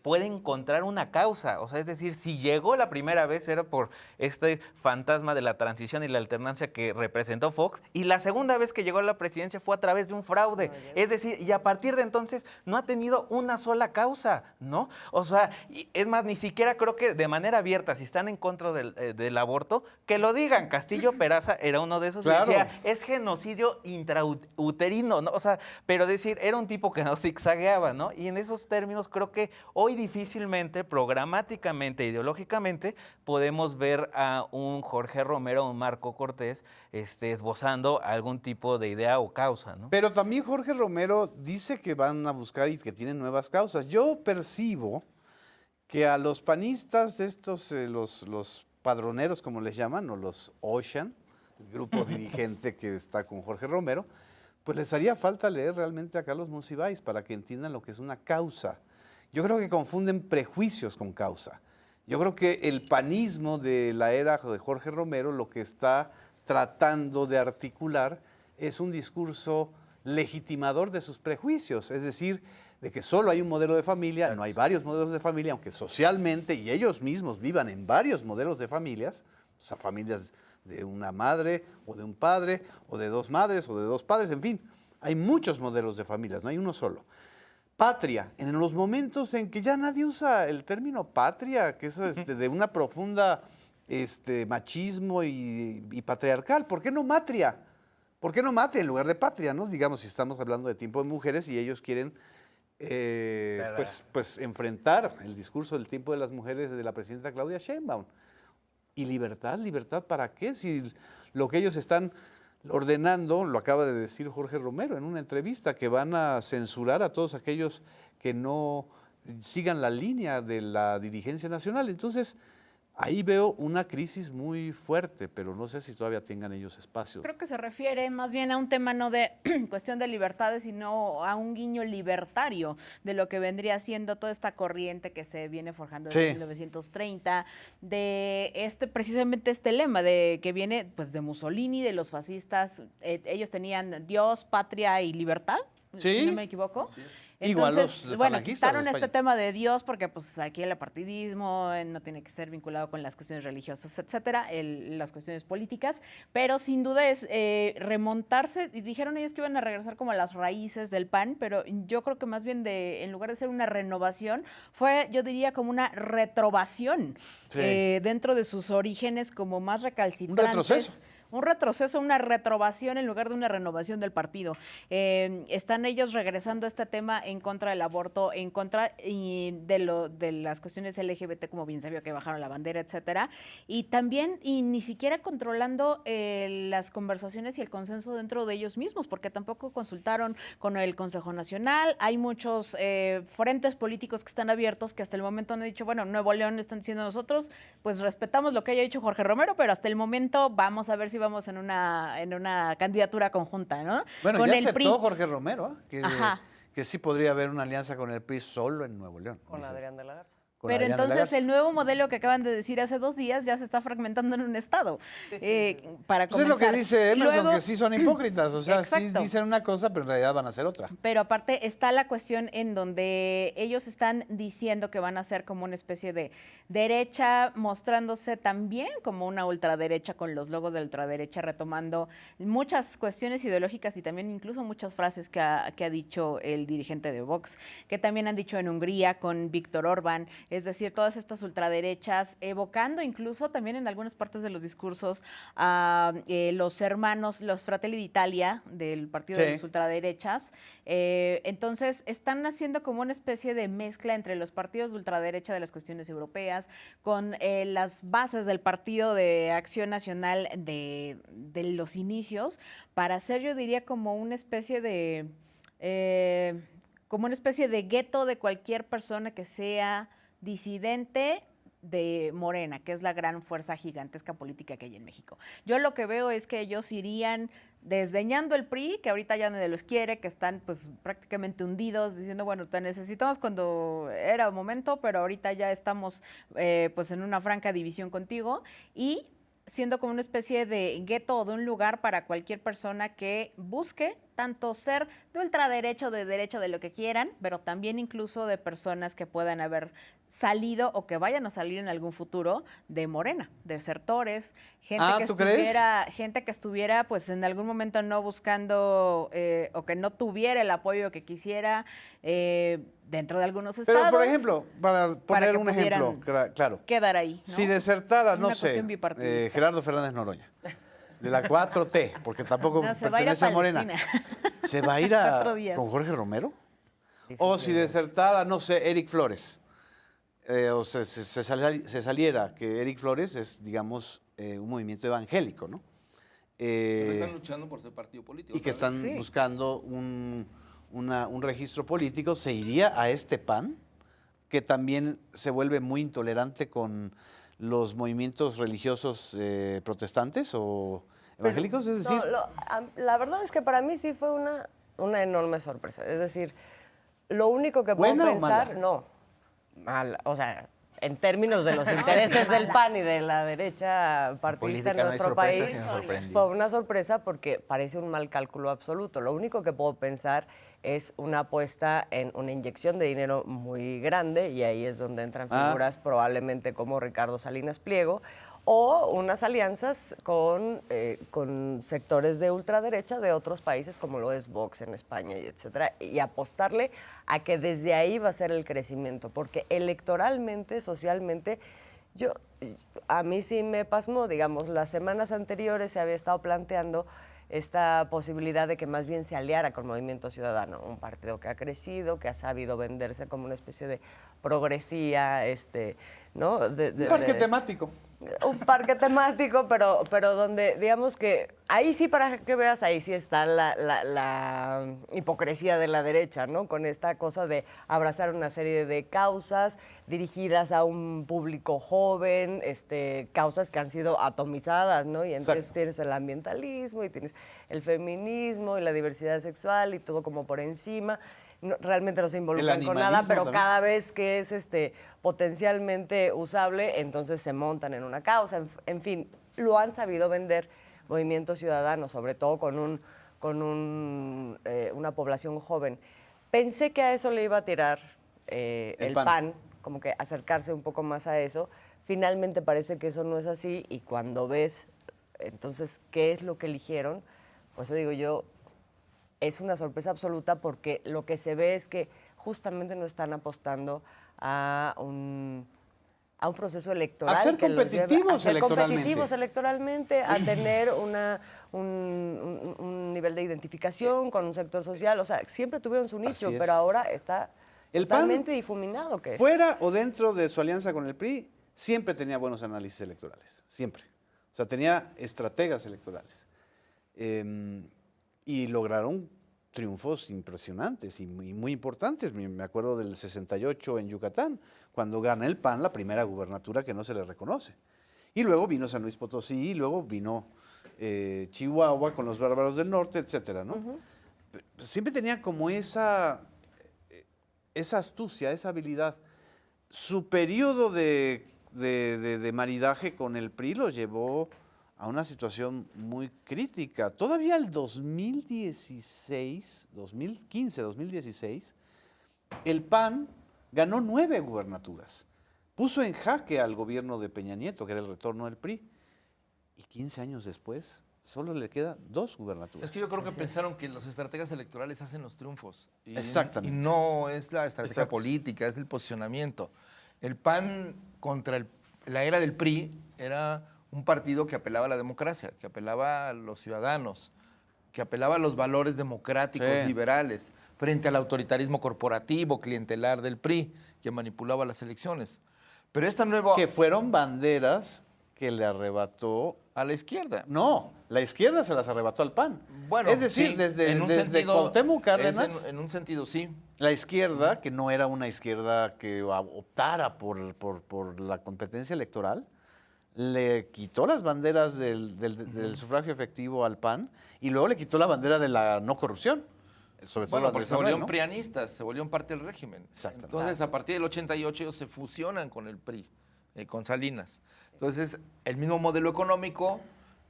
puede encontrar una causa. O sea, es decir, si llegó la primera vez era por este fantasma de la transición y la alternancia que representó Fox, y la segunda vez que llegó a la presidencia fue a través de un fraude. Es decir, y a partir de entonces no ha tenido una sola causa, ¿no? O sea, es más, ni siquiera creo que de manera abierta, si están en contra del aborto, que lo digan. Castillo Peraza era uno de esos Claro. que decía, es genocidio intrauterino, ¿no? O sea, pero decir, era un tipo que no zigzagueaba, ¿no? Y en esos términos creo que hoy difícilmente, programáticamente, ideológicamente, podemos ver a un Jorge Romero o un Marco Cortés esbozando algún tipo de idea o causa, ¿no? Pero también Jorge Romero dice que van a buscar y que tienen nuevas causas. Yo percibo que a los panistas, estos, los padroneros, como les llaman, o los Ocean, el grupo dirigente que está con Jorge Romero, pues les haría falta leer realmente a Carlos Monsiváis para que entiendan lo que es una causa. Yo creo que confunden prejuicios con causa. Yo creo que el panismo de la era de Jorge Romero lo que está tratando de articular es un discurso legitimador de sus prejuicios, es decir, de que solo hay un modelo de familia, no hay varios modelos de familia, aunque socialmente y ellos mismos vivan en varios modelos de familias, o sea, familias de una madre o de un padre, o de dos madres o de dos padres, en fin, hay muchos modelos de familias, no hay uno solo. Patria, en los momentos en que ya nadie usa el término patria, que es de una profunda machismo y patriarcal, ¿por qué no matria? ¿Por qué no matria en lugar de patria? ¿No? Digamos, si estamos hablando de tiempo de mujeres y ellos quieren pues enfrentar el discurso del tiempo de las mujeres de la presidenta Claudia Sheinbaum. ¿Y libertad? ¿Libertad para qué? Si lo que ellos están ordenando, lo acaba de decir Jorge Romero en una entrevista, que van a censurar a todos aquellos que no sigan la línea de la dirigencia nacional. Entonces, ahí veo una crisis muy fuerte, pero no sé si todavía tengan ellos espacio. Creo que se refiere más bien a un tema no de cuestión de libertades, sino a un guiño libertario de lo que vendría siendo toda esta corriente que se viene forjando desde 1930, de precisamente este lema de que viene pues de Mussolini, de los fascistas. Ellos tenían Dios, patria y libertad, si no me equivoco. Igual Entonces, los bueno, falangistas quitaron de este España. tema de Dios porque pues aquí el apartidismo no tiene que ser vinculado con las cuestiones religiosas, etcétera, las cuestiones políticas, pero sin duda es remontarse, y dijeron ellos que iban a regresar como a las raíces del PAN, pero yo creo que más bien en lugar de ser una renovación, fue, yo diría, como una retrovación dentro de sus orígenes como más recalcitrantes. Un retroceso. Un retroceso, una retrovación en lugar de una renovación del partido. Están ellos regresando a este tema en contra del aborto, en contra de las cuestiones LGBT, como bien se vio que bajaron la bandera, etcétera. Y también, y ni siquiera controlando las conversaciones y el consenso dentro de ellos mismos, porque tampoco consultaron con el Consejo Nacional. Hay muchos frentes políticos que están abiertos, que hasta el momento han dicho, bueno, Nuevo León están diciendo nosotros, pues respetamos lo que haya dicho Jorge Romero, pero hasta el momento vamos a ver si vamos en una candidatura conjunta, ¿no? Bueno, con ya el aceptó PRI. Jorge Romero que sí podría haber una alianza con el PRI solo en Nuevo León. Con dice. Adrián de la Garza. Con Pero Adrián de la entonces Garza. el nuevo modelo que acaban de decir hace 2 días ya se está fragmentando en un estado. Para Pues es lo que comenzar. dice Emerson, Luego- que sí son hipócritas, o sea, sí Exacto. dicen una cosa, pero en realidad van a hacer otra. Pero aparte está la cuestión en donde ellos están diciendo que van a ser como una especie de derecha, mostrándose también como una ultraderecha con los logos de la ultraderecha, retomando muchas cuestiones ideológicas y también incluso muchas frases que ha dicho el dirigente de Vox, que también han dicho en Hungría con Víctor Orbán, es decir, todas estas ultraderechas, evocando incluso también en algunas partes de los discursos a los hermanos, los Fratelli d'Italia del partido de los ultraderechas. Entonces, están haciendo como una especie de mezcla entre los partidos de ultraderecha de las cuestiones europeas con las bases del Partido de Acción Nacional de los inicios, para hacer, yo diría, como una especie de como una especie de gueto de cualquier persona que sea disidente de Morena, que es la gran fuerza gigantesca política que hay en México. Yo lo que veo es que ellos irían desdeñando el PRI, que ahorita ya nadie los quiere, que están pues prácticamente hundidos, diciendo, bueno, te necesitamos cuando era momento, pero ahorita ya estamos pues en una franca división contigo, y siendo como una especie de gueto o de un lugar para cualquier persona que busque tanto ser de ultraderecho, de derecho, de lo que quieran, pero también incluso de personas que puedan haber salido o que vayan a salir en algún futuro de Morena, desertores, ¿tú crees? gente que estuviera pues en algún momento no buscando o que no tuviera el apoyo que quisiera dentro de algunos estados. Pero, por ejemplo, para poner que un ejemplo, pudieran claro. quedar ahí, ¿no? Si desertara, Una no sé, cuestión bipartidista. Gerardo Fernández Noroña, de la 4T, porque tampoco No, se va a ir a pertenece a Morena, Palestina. ¿se va a ir 4 días. con Jorge Romero? O si desertara, no sé, Eric Flores, o se saliera, que Eric Flores es, digamos, un movimiento evangélico, ¿no? Pero están luchando por ser partido político. Y que otra vez. están buscando un registro político, ¿se iría a este PAN? Que también se vuelve muy intolerante con los movimientos religiosos protestantes o evangélicos, es decir... La verdad es que para mí sí fue una enorme sorpresa. Es decir, lo único que puedo ¿Buena o pensar, mala? no, mala, o sea, en términos de los intereses del PAN y de la derecha partidista Política en no hay nuestro sorpresa, país, sino sorprendido. fue una sorpresa porque parece un mal cálculo absoluto. Lo único que puedo pensar es una apuesta en una inyección de dinero muy grande, y ahí es donde entran figuras probablemente como Ricardo Salinas Pliego, o unas alianzas con sectores de ultraderecha de otros países como lo es Vox en España y etcétera, y apostarle a que desde ahí va a ser el crecimiento, porque electoralmente, socialmente, a mí sí me pasmó, digamos, las semanas anteriores se había estado planteando esta posibilidad de que más bien se aliara con Movimiento Ciudadano, un partido que ha crecido, que ha sabido venderse como una especie de progresía, ¿no? Un parque temático. Un parque temático, pero donde, digamos que, ahí sí, para que veas, ahí sí está la hipocresía de la derecha, ¿no? Con esta cosa de abrazar una serie de causas dirigidas a un público joven, causas que han sido atomizadas, ¿no? Y entonces Exacto. tienes el ambientalismo y tienes el feminismo y la diversidad sexual y todo como por encima. Realmente no se involucran con nada, animalismo pero también. cada vez que es potencialmente usable, entonces se montan en una causa. En fin, lo han sabido vender Movimiento Ciudadano, sobre todo con una población joven. Pensé que a eso le iba a tirar el PAN, como que acercarse un poco más a eso. Finalmente parece que eso no es así, y cuando ves, entonces, qué es lo que eligieron, pues eso digo yo, es una sorpresa absoluta, porque lo que se ve es que justamente no están apostando a un proceso electoral. A ser que los lleve competitivos a ser electoralmente. competitivos electoralmente, a tener un nivel de identificación con un sector social. O sea, siempre tuvieron su nicho, Así es. pero ahora está El PAN, totalmente difuminado. Que es. Fuera o dentro de su alianza con el PRI, siempre tenía buenos análisis electorales, siempre. O sea, tenía estrategas electorales. Y lograron triunfos impresionantes y muy importantes. Me acuerdo del 68 en Yucatán, cuando gana el PAN la primera gubernatura que no se le reconoce. Y luego vino San Luis Potosí, y luego vino Chihuahua con los Bárbaros del Norte, etcétera, ¿no? Siempre tenía como esa astucia, esa habilidad. Su periodo de maridaje con el PRI lo llevó a una situación muy crítica. Todavía el 2016, 2015, 2016, el PAN ganó 9 gubernaturas. Puso en jaque al gobierno de Peña Nieto, que era el retorno del PRI. Y 15 años después, solo le quedan 2 gubernaturas. Es que yo creo que pensaron que los estrategas electorales hacen los triunfos. Exactamente. Y no es la estrategia Exacto. política, es el posicionamiento. El PAN contra la era del PRI era un partido que apelaba a la democracia, que apelaba a los ciudadanos, que apelaba a los valores democráticos, Sí. liberales, frente al autoritarismo corporativo, clientelar del PRI, que manipulaba las elecciones. Pero esta nueva... Que fueron banderas que le arrebató. A la izquierda. No, la izquierda se las arrebató al PAN. Bueno, es decir, sí, desde en un desde sentido, Cuauhtémoc Cárdenas, en un sentido sí. la izquierda, que no era una izquierda que optara por la competencia electoral, le quitó las banderas del sufragio efectivo al PAN y luego le quitó la bandera de la no corrupción. Sobre todo Bueno, la porque de se volvieron ¿no? prianistas, se volvieron parte del régimen. Exactamente. Entonces, a partir del 88 ellos se fusionan con el PRI, con Salinas. Entonces, el mismo modelo económico,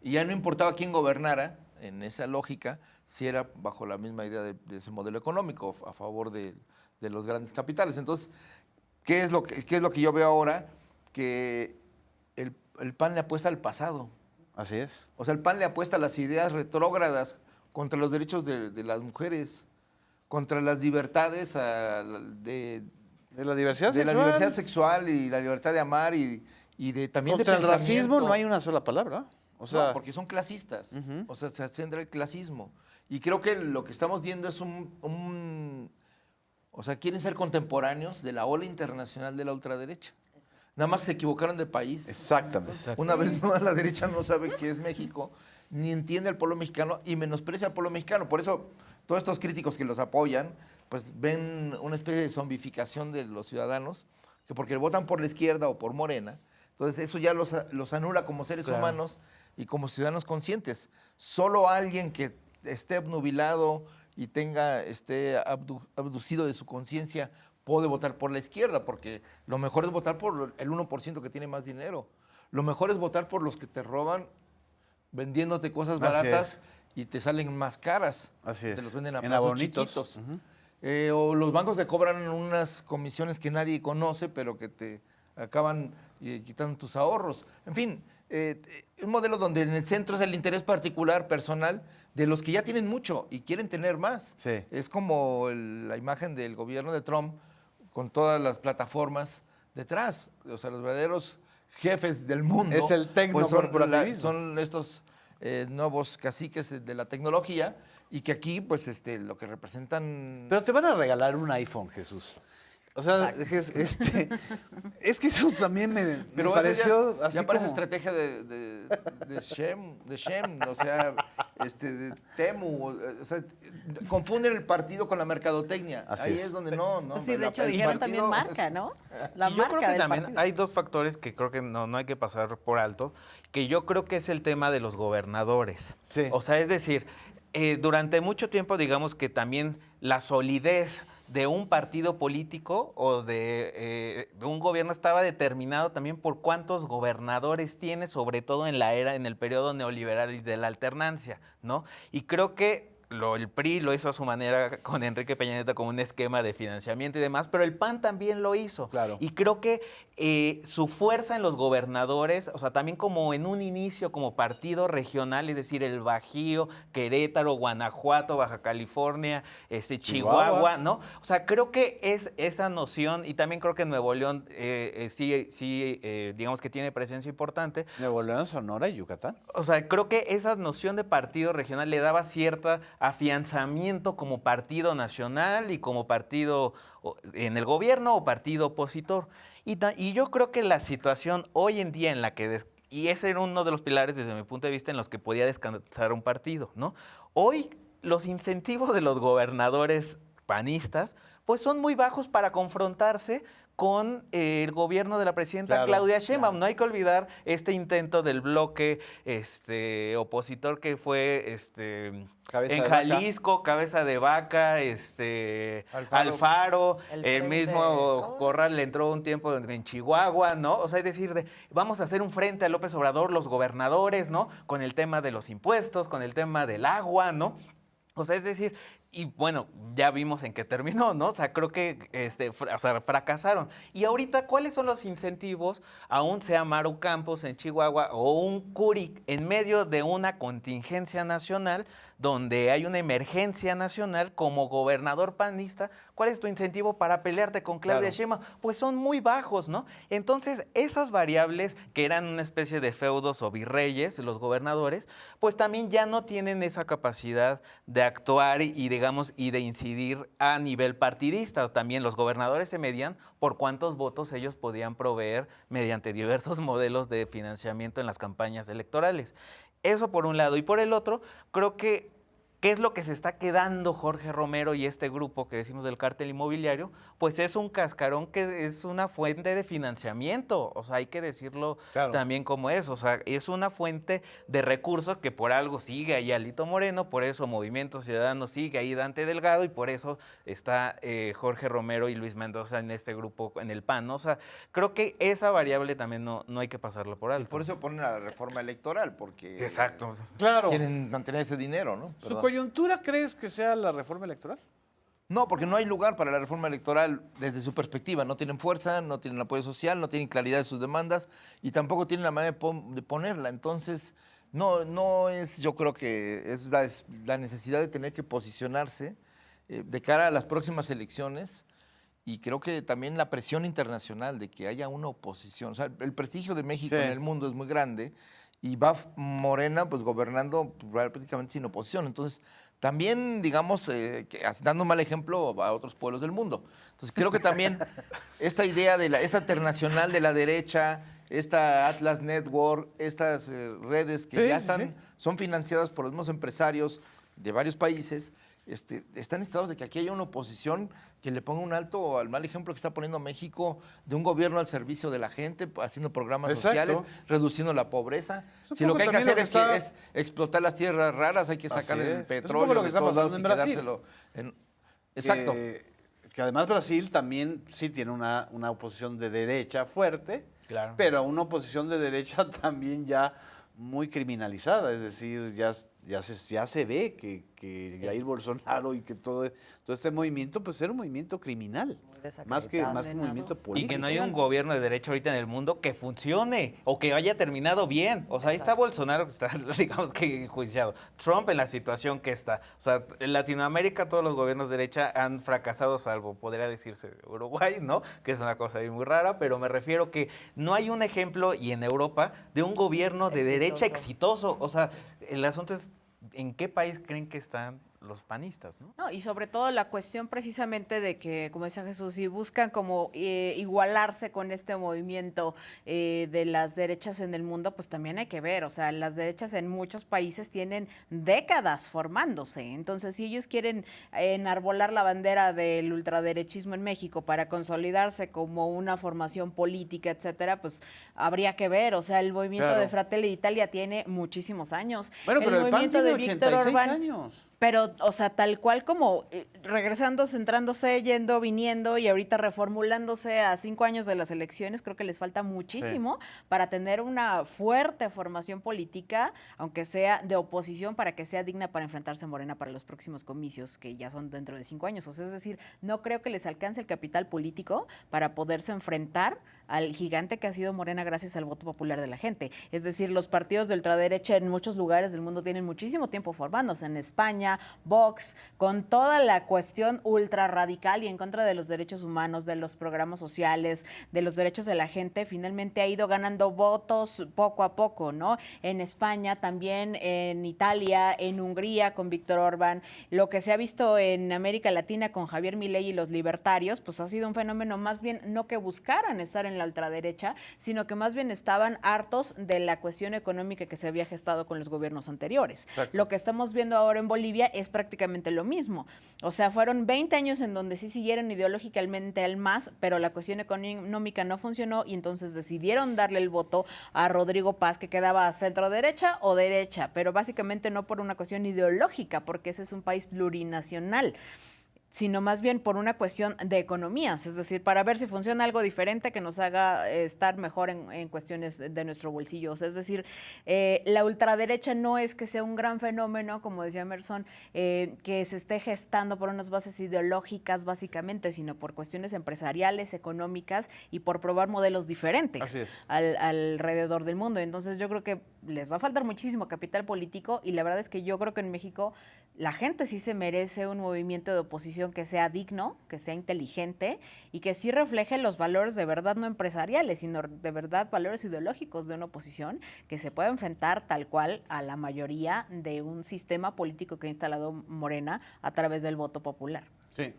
y ya no importaba quién gobernara, en esa lógica, si era bajo la misma idea de ese modelo económico, a favor de los grandes capitales. Entonces, ¿qué es lo que yo veo ahora? Que el PAN le apuesta al pasado. Así es. O sea, el PAN le apuesta a las ideas retrógradas contra los derechos de las mujeres, contra las libertades De la diversidad de la sexual. diversidad sexual y la libertad de amar y también Contra de el pensamiento. racismo no hay una sola palabra. O sea, No, porque son clasistas. Ujú. O sea, se centra el clasismo. Y creo que lo que estamos viendo es o sea, quieren ser contemporáneos de la ola internacional de la ultraderecha. Nada más se equivocaron de país. exactamente. Una vez más, la derecha no sabe qué es México, ni entiende al pueblo mexicano y menosprecia al pueblo mexicano. Por eso, todos estos críticos que los apoyan, pues ven una especie de zombificación de los ciudadanos, que porque votan por la izquierda o por Morena, entonces eso ya los anula como seres humanos y como ciudadanos conscientes. Solo alguien que esté obnubilado y esté abducido de su conciencia puede votar por la izquierda, porque lo mejor es votar por el 1% que tiene más dinero. Lo mejor es votar por los que te roban vendiéndote cosas Así baratas y te salen más caras. Así es. Te los venden a En plazos abonitos. chiquitos. Ujú. O los bancos te cobran unas comisiones que nadie conoce, pero que te acaban quitando tus ahorros. En fin, un modelo donde en el centro es el interés particular, personal, de los que ya tienen mucho y quieren tener más. Sí. Es como la imagen del gobierno de Trump con todas las plataformas detrás. O sea, los verdaderos jefes del mundo. Es el tecnocorporativismo. Son estos nuevos caciques de la tecnología y que aquí, pues, lo que representan... Pero te van a regalar un iPhone, Jesús. O sea, es que eso también me Pero pareció ya, así ya parece como- estrategia de Shem, o sea, de Temu, o sea, confunden el partido con la mercadotecnia. Así Ahí es. es donde no. Sí, de hecho el dijeron partido también marca, es- ¿no? La Y yo marca creo que del también partido. hay dos factores que creo que no hay que pasar por alto, que yo creo que es el tema de los gobernadores. Sí. O sea, es decir, durante mucho tiempo, digamos que también la solidez de un partido político o de un gobierno estaba determinado también por cuántos gobernadores tiene, sobre todo en el periodo neoliberal y de la alternancia, ¿no? Y creo que el PRI lo hizo a su manera con Enrique Peña Nieto como un esquema de financiamiento y demás, pero el PAN también lo hizo. Claro. Y creo que su fuerza en los gobernadores, o sea, también como en un inicio como partido regional, es decir, el Bajío, Querétaro, Guanajuato, Baja California, Chihuahua, ¿no? O sea, creo que es esa noción, y también creo que Nuevo León digamos que tiene presencia importante. Nuevo León, Sonora y Yucatán. O sea, creo que esa noción de partido regional le daba cierta afianzamiento como partido nacional y como partido en el gobierno o partido opositor. Y yo creo que la situación hoy en día en la que, y ese era uno de los pilares desde mi punto de vista en los que podía descansar un partido, ¿no? Hoy los incentivos de los gobernadores panistas pues son muy bajos para confrontarse con el gobierno de la presidenta Claro, Claudia Sheinbaum. No hay que olvidar este intento del bloque opositor que fue Cabeza en de vaca. Jalisco, Cabeza de Vaca, Alfaro, El el Frente, mismo ¿no? Corral le entró un tiempo en Chihuahua, ¿no? O sea, es decir, vamos a hacer un frente a López Obrador, los gobernadores, ¿no? Con el tema de los impuestos, con el tema del agua, ¿no? O sea, es decir, y bueno, ya vimos en qué terminó, ¿no? O sea, creo que fracasaron. Y ahorita, ¿cuáles son los incentivos, aún sea Maru Campos en Chihuahua o un Curic en medio de una contingencia nacional, donde hay una emergencia nacional como gobernador panista? ¿Cuál es tu incentivo para pelearte con Claudia Claro. Sheinbaum? Pues son muy bajos, ¿no? Entonces, esas variables que eran una especie de feudos o virreyes, los gobernadores, pues también ya no tienen esa capacidad de actuar y de digamos, y de incidir a nivel partidista. También los gobernadores se medían por cuántos votos ellos podían proveer mediante diversos modelos de financiamiento en las campañas electorales. Eso por un lado. Y por el otro, creo que ¿qué es lo que se está quedando Jorge Romero y este grupo que decimos del cártel inmobiliario? Pues es un cascarón que es una fuente de financiamiento, o sea, hay que decirlo también como es, o sea, es una fuente de recursos que por algo sigue ahí Alito Moreno, por eso Movimiento Ciudadano sigue ahí Dante Delgado y por eso está Jorge Romero y Luis Mendoza en este grupo, en el PAN, ¿no? O sea, creo que esa variable también no hay que pasarla por alto. Por eso ponen a la reforma electoral, porque Exacto. Claro. quieren mantener ese dinero, ¿no? ¿Su Perdón. coyuntura crees que sea la reforma electoral? No, porque no hay lugar para la reforma electoral desde su perspectiva. No tienen fuerza, no tienen apoyo social, no tienen claridad de sus demandas y tampoco tienen la manera de ponerla. Entonces, no es, yo creo que es la necesidad de tener que posicionarse de cara a las próximas elecciones y creo que también la presión internacional de que haya una oposición. O sea, el prestigio de México Sí. en el mundo es muy grande y va Morena pues gobernando prácticamente sin oposición. Entonces, también, digamos, dando un mal ejemplo a otros pueblos del mundo. Entonces, creo que también esta idea de esta internacional de la derecha, esta Atlas Network, estas redes que Sí, ya sí, están, sí. son financiadas por los mismos empresarios de varios países, están necesitados de que aquí haya una oposición que le ponga un alto al mal ejemplo que está poniendo México de un gobierno al servicio de la gente, haciendo programas Exacto. sociales, reduciendo la pobreza. Es un Si lo poco que hay que también lo hacer que es explotar las tierras raras, hay que sacar Así el es. Es un petróleo poco lo que de está todos pasando lados y en Brasil. quedárselo Exacto. Que además Brasil también sí tiene una oposición de derecha fuerte, Claro. pero una oposición de derecha también ya muy criminalizada, es decir, ya se ve que Jair Bolsonaro y que todo este movimiento pues era un movimiento criminal, más que un movimiento Y político. que no hay un gobierno de derecha ahorita en el mundo que funcione o que haya terminado bien. O sea, ahí está Bolsonaro que está, digamos que enjuiciado. Trump en la situación que está. O sea, en Latinoamérica todos los gobiernos de derecha han fracasado, salvo podría decirse Uruguay, ¿no? Que es una cosa ahí muy rara, pero me refiero que no hay un ejemplo, y en Europa, de un gobierno de derecha exitoso. O sea, el asunto es, ¿en qué país creen que están los panistas, ¿no? No, y sobre todo la cuestión precisamente de que, como decía Jesús, si buscan como igualarse con este movimiento de las derechas en el mundo, pues también hay que ver, o sea, las derechas en muchos países tienen décadas formándose, entonces si ellos quieren enarbolar la bandera del ultraderechismo en México para consolidarse como una formación política, etcétera, pues habría que ver, o sea, el movimiento Claro. de Fratelli d'Italia tiene muchísimos años. Bueno, pero el PAN movimiento tiene de Víctor 86 Orbán, años. pero, o sea, tal cual como regresando, centrándose, yendo, viniendo y ahorita reformulándose a 5 años de las elecciones, creo que les falta muchísimo para tener una fuerte formación política, aunque sea de oposición, para que sea digna para enfrentarse a Morena para los próximos comicios, que ya son dentro de 5 años. O sea, es decir, no creo que les alcance el capital político para poderse enfrentar al gigante que ha sido Morena gracias al voto popular de la gente. Es decir, los partidos de ultraderecha en muchos lugares del mundo tienen muchísimo tiempo formándose. En España, Vox, con toda la cuestión ultra radical y en contra de los derechos humanos, de los programas sociales, de los derechos de la gente, finalmente ha ido ganando votos poco a poco, ¿no? En España también, en Italia, en Hungría con Víctor Orbán, lo que se ha visto en América Latina con Javier Milei y los libertarios, pues ha sido un fenómeno más bien no que buscaran estar en la ultraderecha, sino que más bien estaban hartos de la cuestión económica que se había gestado con los gobiernos anteriores. Exacto. Lo que estamos viendo ahora en Bolivia es prácticamente lo mismo. O sea, fueron 20 años en donde sí siguieron ideológicamente al MAS, pero la cuestión económica no funcionó y entonces decidieron darle el voto a Rodrigo Paz, que quedaba a centro derecha o derecha, pero básicamente no por una cuestión ideológica, porque ese es un país plurinacional, sino más bien por una cuestión de economías, es decir, para ver si funciona algo diferente que nos haga estar mejor en cuestiones de nuestro bolsillo. O sea, es decir, la ultraderecha no es que sea un gran fenómeno, como decía Emerson, que se esté gestando por unas bases ideológicas básicamente, sino por cuestiones empresariales, económicas y por probar modelos diferentes Así es. alrededor del mundo. Entonces yo creo que les va a faltar muchísimo capital político y la verdad es que yo creo que en México la gente sí se merece un movimiento de oposición que sea digno, que sea inteligente y que sí refleje los valores de verdad no empresariales, sino de verdad valores ideológicos de una oposición que se pueda enfrentar tal cual a la mayoría de un sistema político que ha instalado Morena a través del voto popular. Sí.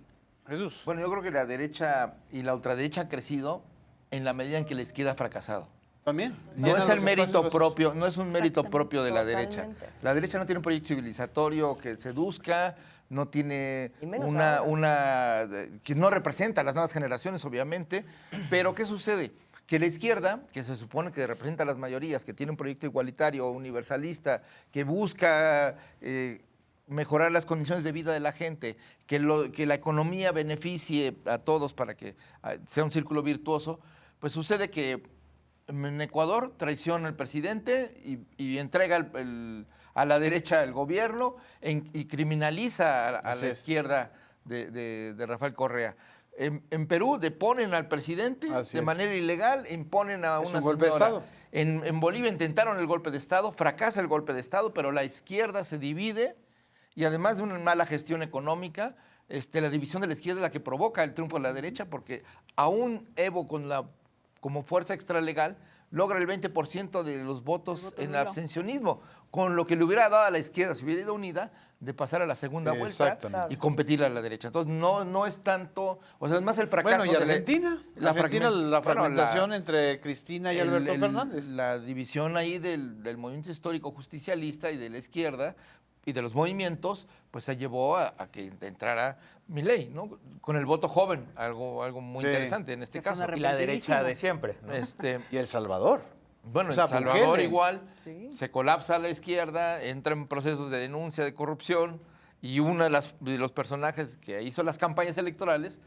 Jesús. Bueno, yo creo que la derecha y la ultraderecha han crecido en la medida en que la izquierda ha fracasado. ¿También? No Llenan es el los mérito espacios vacíos. propio, no es un mérito Exactamente, propio de la derecha. totalmente. La derecha no tiene un proyecto civilizatorio que seduzca, no tiene Y menos ahora. que no representa a las nuevas generaciones, obviamente. Pero ¿qué sucede? Que la izquierda, que se supone que representa a las mayorías, que tiene un proyecto igualitario, universalista, que busca mejorar las condiciones de vida de la gente, que la economía beneficie a todos para que sea un círculo virtuoso, pues sucede que en Ecuador traiciona al presidente y entrega a la derecha el gobierno y criminaliza a Así la es. izquierda de Rafael Correa. En Perú deponen al presidente Así de es. manera ilegal, imponen a Es una un golpe de señora. Estado. En Bolivia intentaron el golpe de Estado, fracasa el golpe de Estado, pero la izquierda se divide y además de una mala gestión económica, la división de la izquierda es la que provoca el triunfo de la derecha, porque aún Evo como fuerza extralegal logra el 20% de los votos en el abstencionismo, con lo que le hubiera dado a la izquierda, si hubiera ido unida, de pasar a la segunda vuelta Exactamente. y competir a la derecha. Entonces no es tanto, o sea, es más el fracaso. Bueno, ¿y Argentina? La Bueno, fragmentación entre Cristina y Alberto Fernández. La división ahí del movimiento histórico justicialista y de la izquierda y de los movimientos, pues se llevó a que entrara Milei, ¿no? Con el voto joven, algo muy Sí. interesante en este Que fue caso. una Y la derecha de Arrepentísimos. siempre, ¿no? Y El Salvador. Bueno, O sea, en Salvador Bukele. igual, Sí. se colapsa la izquierda, entra en procesos de denuncia de corrupción y uno de los personajes que hizo las campañas electorales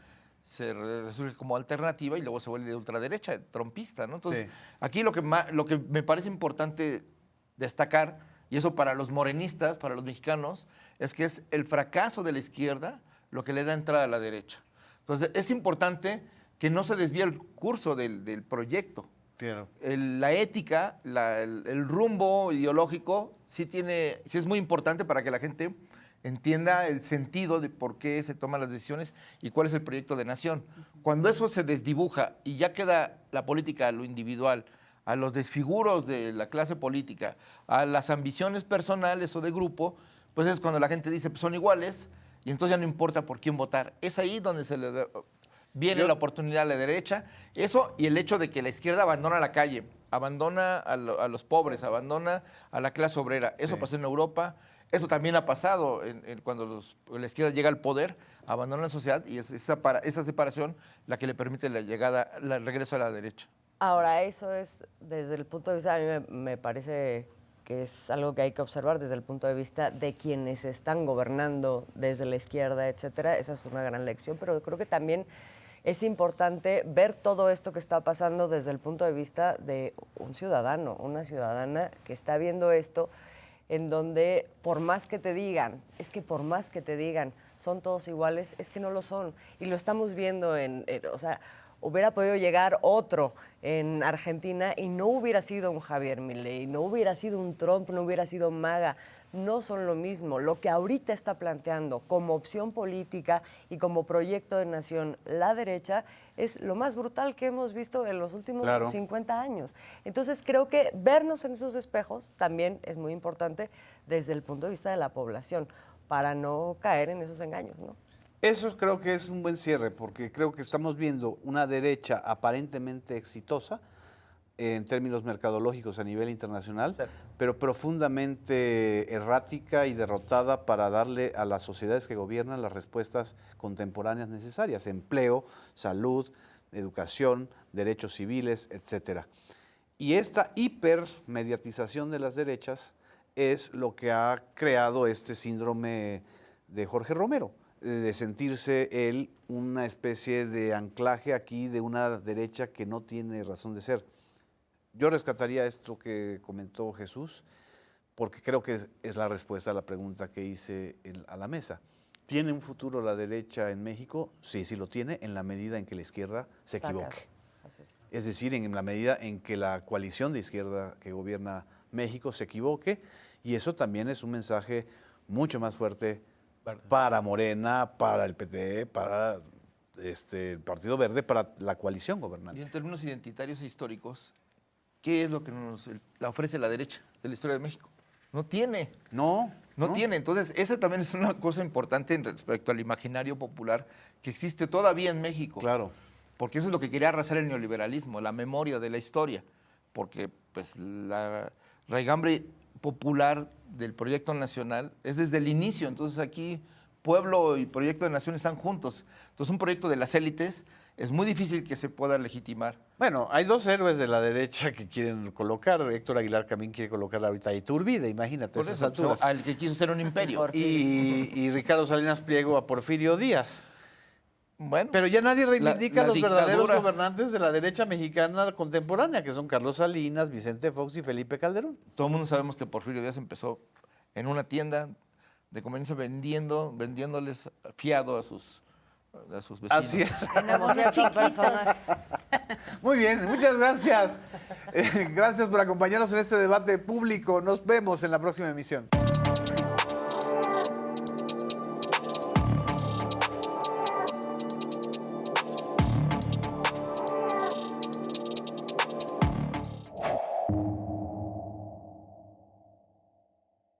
se resurge como alternativa y luego se vuelve de ultraderecha, trompista, ¿no? Entonces, Sí. aquí lo que me parece importante destacar, y eso para los morenistas, para los mexicanos, es que es el fracaso de la izquierda lo que le da entrada a la derecha. Entonces, es importante que no se desvíe el curso del proyecto. Claro. La ética, el rumbo ideológico, sí es muy importante para que la gente entienda el sentido de por qué se toman las decisiones y cuál es el proyecto de nación. Cuando eso se desdibuja y ya queda la política a lo individual, a los desfiguros de la clase política, a las ambiciones personales o de grupo, pues es cuando la gente dice, pues son iguales, y entonces ya no importa por quién votar. Es ahí donde viene la oportunidad a la derecha. Eso y el hecho de que la izquierda abandona la calle, abandona a los pobres, abandona a la clase obrera. Eso pasó en Europa, eso también ha pasado cuando la izquierda llega al poder, abandona la sociedad y es esa separación la que le permite el regreso a la derecha. Ahora, eso es, desde el punto de vista, a mí me parece que es algo que hay que observar desde el punto de vista de quienes están gobernando desde la izquierda, etcétera. Esa es una gran lección, pero creo que también es importante ver todo esto que está pasando desde el punto de vista de un ciudadano, una ciudadana que está viendo esto, en donde por más que te digan, son todos iguales, es que no lo son. Y lo estamos viendo o sea, hubiera podido llegar otro en Argentina y no hubiera sido un Javier Milei, no hubiera sido un Trump, no hubiera sido MAGA. No son lo mismo. Lo que ahorita está planteando como opción política y como proyecto de nación la derecha es lo más brutal que hemos visto en los últimos 50 años. Entonces creo que vernos en esos espejos también es muy importante desde el punto de vista de la población para no caer en esos engaños, ¿no? Eso creo que es un buen cierre, porque creo que estamos viendo una derecha aparentemente exitosa en términos mercadológicos a nivel internacional, Sí. pero profundamente errática y derrotada para darle a las sociedades que gobiernan las respuestas contemporáneas necesarias: empleo, salud, educación, derechos civiles, etcétera. Y esta hipermediatización de las derechas es lo que ha creado este síndrome de Jorge Romero, de sentirse él una especie de anclaje aquí de una derecha que no tiene razón de ser. Yo rescataría esto que comentó Jesús, porque creo que es la respuesta a la pregunta que hice a la mesa. ¿Tiene un futuro la derecha en México? Sí, sí lo tiene, en la medida en que la izquierda se equivoque. Así es. Es decir, en la medida en que la coalición de izquierda que gobierna México se equivoque, y eso también es un mensaje mucho más fuerte para Morena, para el PT, para el Partido Verde, para la coalición Y gobernante. en términos identitarios e históricos, ¿qué es lo que nos la ofrece la derecha de la historia de México? No tiene. No, No tiene. Entonces, esa también es una cosa importante respecto al imaginario popular que existe todavía en México. Claro. Porque eso es lo que quería arrasar el neoliberalismo, la memoria de la historia. Porque pues la raigambre popular del proyecto nacional es desde el inicio. Entonces aquí pueblo y proyecto de nación están juntos. Entonces un proyecto de las élites es muy difícil que se pueda legitimar. Bueno, hay dos héroes de la derecha que quieren colocar. Héctor Aguilar también quiere colocar ahorita a Iturbide, imagínate, Por esas eso, alturas. al que quiso ser un imperio. Y Ricardo Salinas Pliego a Porfirio Díaz. Bueno, Pero ya nadie reivindica a la los verdaderos dictadura. gobernantes de la derecha mexicana contemporánea, que son Carlos Salinas, Vicente Fox y Felipe Calderón. todo el mundo sabemos que Porfirio Díaz empezó en una tienda de conveniencia vendiéndoles fiado a sus vecinos. Así es. Como ciertas personas. Muy bien, muchas gracias. Gracias por acompañarnos en este debate público. Nos vemos en la próxima emisión.